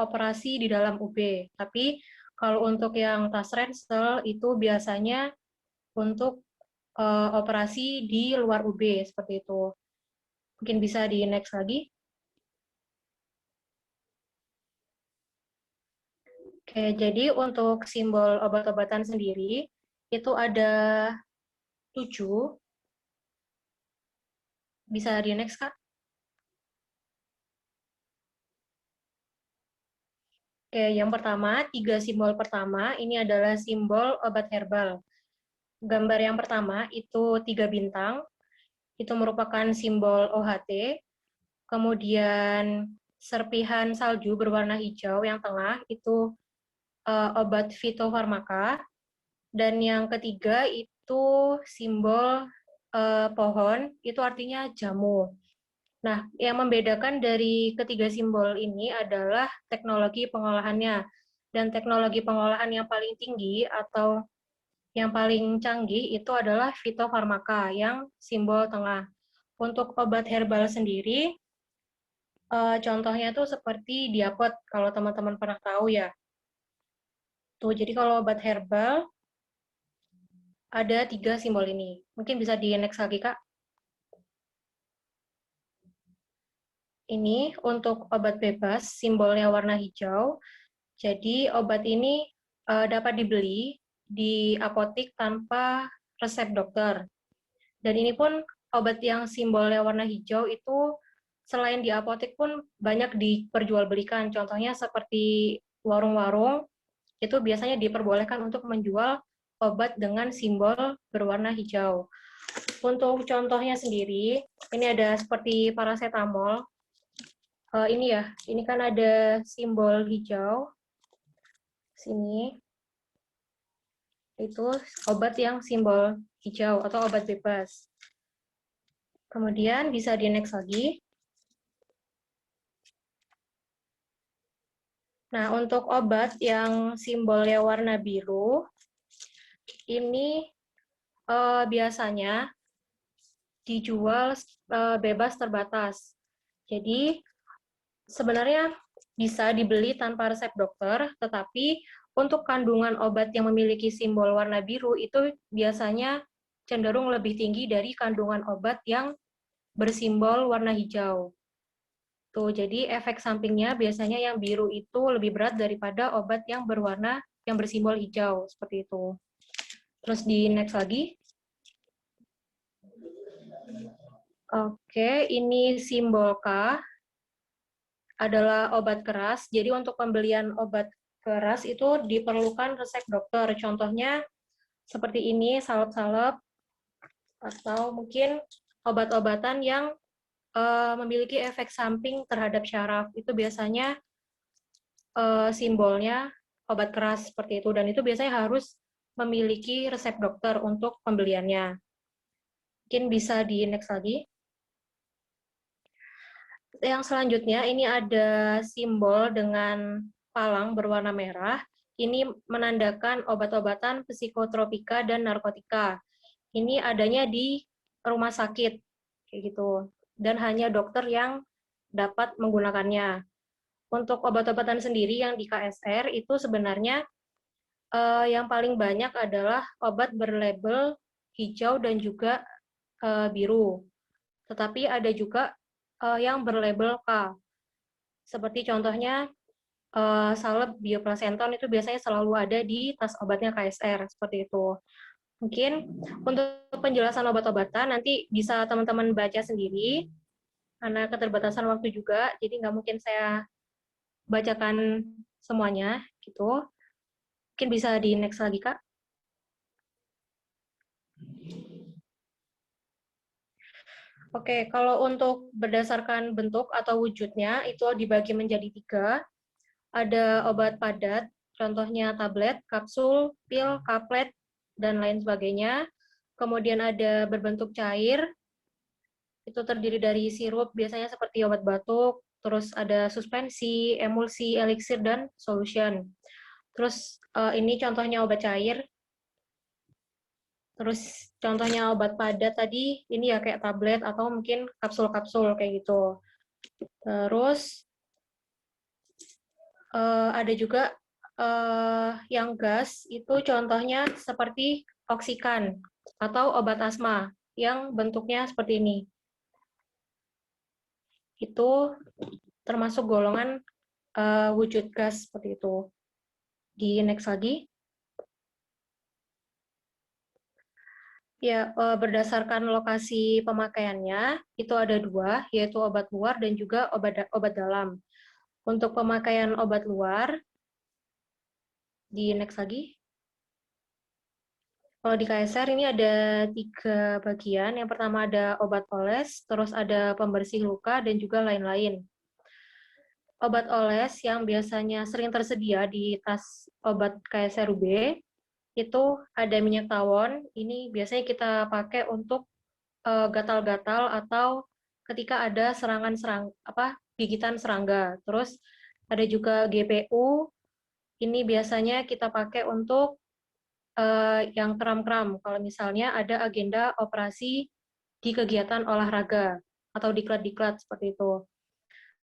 operasi di dalam UB. Tapi kalau untuk yang tas ransel itu biasanya untuk operasi di luar UB seperti itu. Mungkin bisa di next lagi. Oke, jadi untuk simbol obat-obatan sendiri itu ada 7. Bisa di next, Kak? Oke, yang pertama, 3 simbol pertama ini adalah simbol obat herbal. Gambar yang pertama itu 3 bintang, itu merupakan simbol OHT. Kemudian serpihan salju berwarna hijau yang tengah itu obat fitofarmaka. Dan yang ketiga itu simbol pohon, itu artinya jamu. Nah, yang membedakan dari ketiga simbol ini adalah teknologi pengolahannya. Dan teknologi pengolahan yang paling tinggi atau yang paling canggih itu adalah fitofarmaka yang simbol tengah. Untuk obat herbal sendiri, contohnya tuh seperti diapot, kalau teman-teman pernah tahu ya. Tuh, jadi kalau obat herbal, ada 3 simbol ini. Mungkin bisa di next lagi, Kak. Ini untuk obat bebas, simbolnya warna hijau. Jadi obat ini dapat dibeli di apotik tanpa resep dokter. Dan ini pun obat yang simbolnya warna hijau itu selain di apotik pun banyak diperjualbelikan. Contohnya seperti warung-warung, itu biasanya diperbolehkan untuk menjual obat dengan simbol berwarna hijau. Untuk contohnya sendiri, ini ada seperti paracetamol. Ini ya, ini kan ada simbol hijau. Sini. Itu obat yang simbol hijau atau obat bebas. Kemudian bisa di next lagi. Nah, untuk obat yang simbolnya warna biru, ini biasanya dijual bebas terbatas. Jadi, sebenarnya bisa dibeli tanpa resep dokter, tetapi untuk kandungan obat yang memiliki simbol warna biru itu biasanya cenderung lebih tinggi dari kandungan obat yang bersimbol warna hijau. Tuh, jadi efek sampingnya biasanya yang biru itu lebih berat daripada obat yang berwarna yang bersimbol hijau, seperti itu. Terus di next lagi. Oke, ini simbol K adalah obat keras. Jadi untuk pembelian obat keras itu diperlukan resep dokter. Contohnya seperti ini, salep-salep, atau mungkin obat-obatan yang memiliki efek samping terhadap syaraf. Itu biasanya simbolnya obat keras seperti itu. Dan itu biasanya harus memiliki resep dokter untuk pembeliannya. Mungkin bisa di next lagi. Yang selanjutnya ini ada simbol dengan palang berwarna merah. Ini menandakan obat-obatan psikotropika dan narkotika. Ini adanya di rumah sakit, kayak gitu. Dan hanya dokter yang dapat menggunakannya. Untuk obat-obatan sendiri yang di KSR itu sebenarnya yang paling banyak adalah obat berlabel hijau dan juga biru. Tetapi ada juga yang berlabel K. Seperti contohnya salep bioplasenton itu biasanya selalu ada di tas obatnya KSR, seperti itu. Mungkin untuk penjelasan obat-obatan nanti bisa teman-teman baca sendiri, karena keterbatasan waktu juga, jadi nggak mungkin saya bacakan semuanya, gitu. Mungkin bisa di next lagi, Kak. Oke, kalau untuk berdasarkan bentuk atau wujudnya, itu dibagi menjadi 3. Ada obat padat, contohnya tablet, kapsul, pil, kaplet, dan lain sebagainya. Kemudian ada berbentuk cair, itu terdiri dari sirup, biasanya seperti obat batuk, terus ada suspensi, emulsi, eliksir, dan solution. Terus ini contohnya obat cair. Terus contohnya obat padat tadi, ini ya kayak tablet atau mungkin kapsul-kapsul kayak gitu. Terus ada juga yang gas, itu contohnya seperti oksikan atau obat asma yang bentuknya seperti ini. Itu termasuk golongan wujud gas seperti itu. Di next lagi. Ya, berdasarkan lokasi pemakaiannya, itu ada 2, yaitu obat luar dan juga obat dalam. Untuk pemakaian obat luar, di next lagi. Kalau di KSR ini ada 3 bagian. Yang pertama ada obat oles, terus ada pembersih luka, dan juga lain-lain. Obat oles yang biasanya sering tersedia di tas obat KSR UB, itu ada minyak tawon. Ini biasanya kita pakai untuk gatal-gatal atau ketika ada gigitan serangga. Terus ada juga GPU. Ini biasanya kita pakai untuk yang kram-kram. Kalau misalnya ada agenda operasi di kegiatan olahraga atau diklat-diklat seperti itu.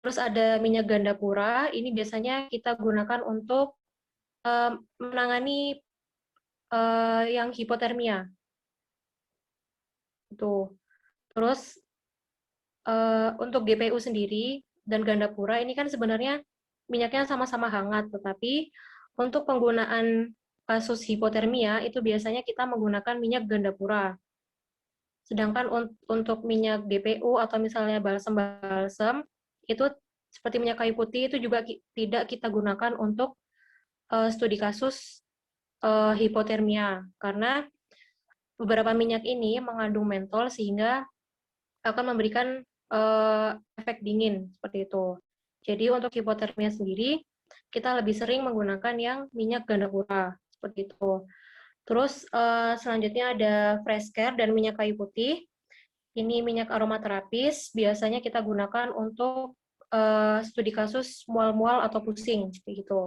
Terus ada minyak gandapura. Ini biasanya kita gunakan untuk menangani yang hipotermia. Itu. Terus untuk GPU sendiri dan gandapura ini kan sebenarnya minyaknya sama-sama hangat, tetapi untuk penggunaan kasus hipotermia itu biasanya kita menggunakan minyak gandapura. Sedangkan untuk minyak GPU atau misalnya balsam-balsam itu seperti minyak kayu putih itu juga tidak kita gunakan untuk studi kasus hipotermia karena beberapa minyak ini mengandung mentol sehingga akan memberikan efek dingin seperti itu. Jadi untuk hipotermia sendiri kita lebih sering menggunakan yang minyak gandapura seperti itu. Terus selanjutnya ada fresh care dan minyak kayu putih. Ini minyak aromaterapis biasanya kita gunakan untuk studi kasus mual-mual atau pusing seperti itu.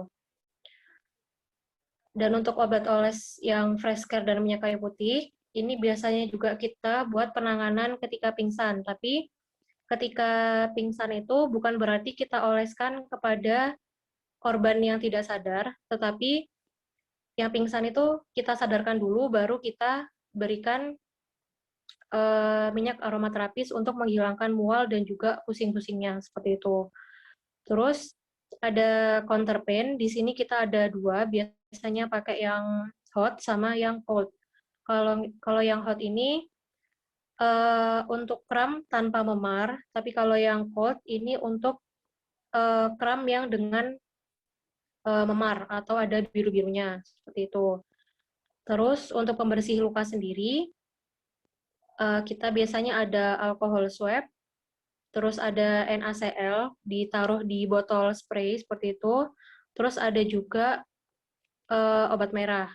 Dan untuk obat oles yang fresh care dan minyak kayu putih ini biasanya juga kita buat penanganan ketika pingsan, tapi ketika pingsan itu bukan berarti kita oleskan kepada korban yang tidak sadar, tetapi yang pingsan itu kita sadarkan dulu, baru kita berikan minyak aromaterapis untuk menghilangkan mual dan juga pusing-pusingnya, seperti itu. Terus ada counter pain, di sini kita ada dua, biasanya pakai yang hot sama yang cold. Kalau yang hot ini untuk kram tanpa memar, tapi kalau yang cold ini untuk kram yang dengan memar atau ada biru-birunya seperti itu. Terus untuk pembersih luka sendiri kita biasanya ada alkohol swab, terus ada NaCl ditaruh di botol spray seperti itu. Terus ada juga obat merah.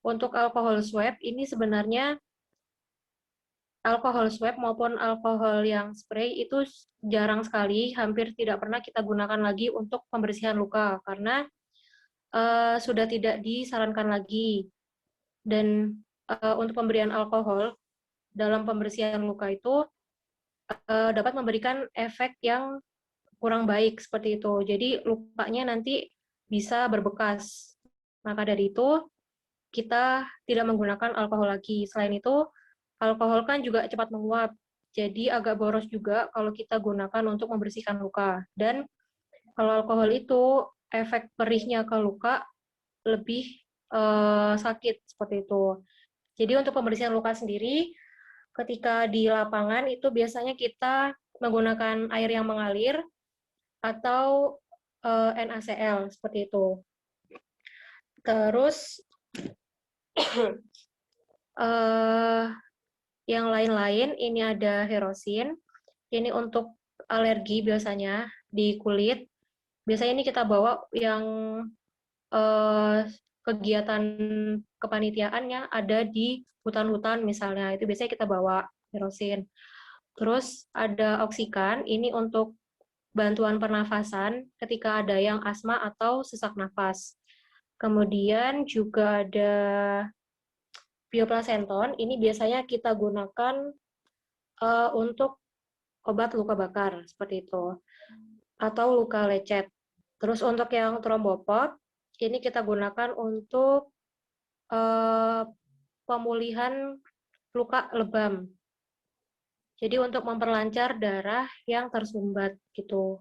Untuk alkohol swab ini sebenarnya alkohol swab maupun alkohol yang spray itu jarang sekali, hampir tidak pernah kita gunakan lagi untuk pembersihan luka karena sudah tidak disarankan lagi. Dan untuk pemberian alkohol dalam pembersihan luka itu dapat memberikan efek yang kurang baik seperti itu. Jadi lukanya nanti bisa berbekas. Maka dari itu kita tidak menggunakan alkohol lagi. Selain itu, alkohol kan juga cepat menguap. Jadi agak boros juga kalau kita gunakan untuk membersihkan luka. Dan kalau alkohol itu efek perihnya ke luka lebih sakit seperti itu. Jadi untuk pembersihan luka sendiri, ketika di lapangan itu biasanya kita menggunakan air yang mengalir atau NaCl seperti itu. Terus yang lain-lain ini ada Herosin. Ini untuk alergi biasanya di kulit. Biasanya ini kita bawa yang kegiatan kepanitiaannya ada di hutan-hutan misalnya, itu biasanya kita bawa Herosin. Terus ada Oksikan, ini untuk bantuan pernafasan ketika ada yang asma atau sesak nafas. Kemudian juga ada Bioplacenton, ini biasanya kita gunakan untuk obat luka bakar, seperti itu. Atau luka lecet. Terus untuk yang Thrombopod, ini kita gunakan untuk pemulihan luka lebam. Jadi untuk memperlancar darah yang tersumbat gitu.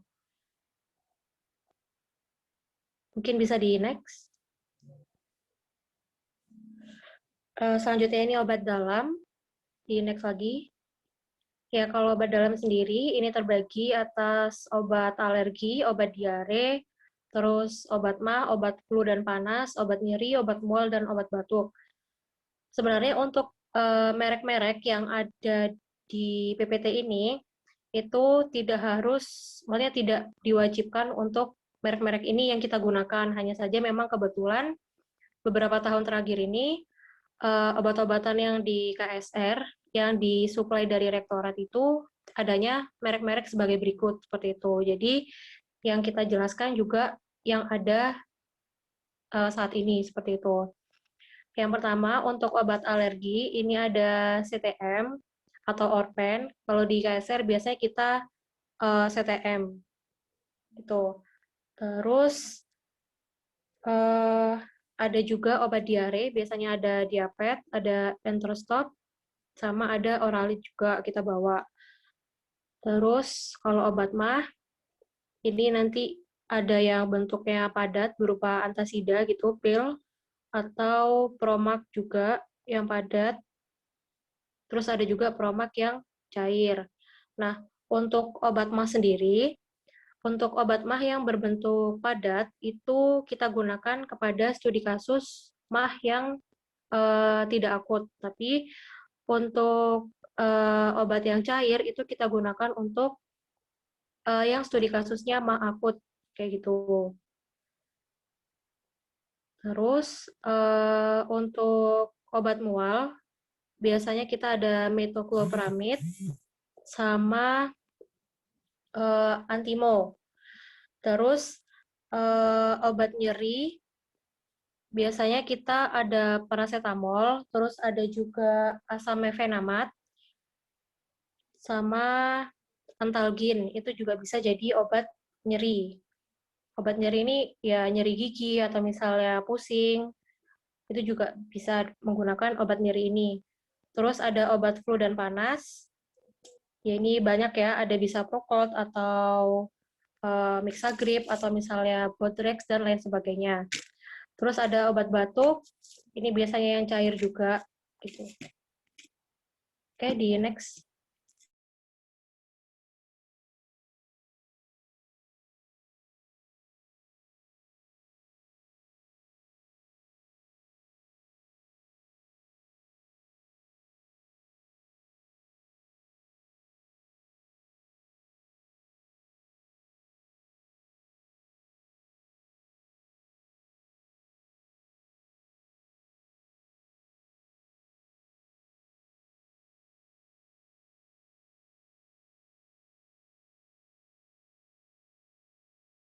Mungkin bisa di next. Selanjutnya ini obat dalam. Di next lagi. Ya, kalau obat dalam sendiri ini terbagi atas obat alergi, obat diare, terus obat MAH, obat flu dan panas, obat nyeri, obat mual, dan obat batuk. Sebenarnya untuk merek-merek yang ada di PPT ini, itu tidak harus, maksudnya tidak diwajibkan untuk merek-merek ini yang kita gunakan. Hanya saja memang kebetulan beberapa tahun terakhir ini obat-obatan yang di KSR yang disuplai dari rektorat itu adanya merek-merek sebagai berikut seperti itu. Jadi yang kita jelaskan juga yang ada saat ini seperti itu. Yang pertama untuk obat alergi ini ada CTM atau Orpen. Kalau di KSR biasanya kita CTM itu. Terus ada juga obat diare, biasanya ada Diapet, ada Enterostop, sama ada Oralit juga kita bawa. Terus kalau obat mah, ini nanti ada yang bentuknya padat berupa antasida gitu, pil, atau Promac juga yang padat. Terus ada juga Promac yang cair. Nah, untuk obat mah sendiri, untuk obat mah yang berbentuk padat, itu kita gunakan kepada studi kasus mah yang tidak akut. Tapi untuk obat yang cair, itu kita gunakan untuk yang studi kasusnya mah akut, kayak gitu. Terus untuk obat mual, biasanya kita ada metoclopramid sama Antimo. Terus obat nyeri biasanya kita ada paracetamol, terus ada juga asam mefenamat sama antalgin. Itu juga bisa jadi obat nyeri. Obat nyeri ini ya nyeri gigi atau misalnya pusing, itu juga bisa menggunakan obat nyeri ini. Terus ada obat flu dan panas. Ya ini banyak ya, ada bisa Procold atau Mixagrip atau misalnya Bodrex dan lain sebagainya. Terus ada obat batuk, ini biasanya yang cair juga gitu. Oke, di next.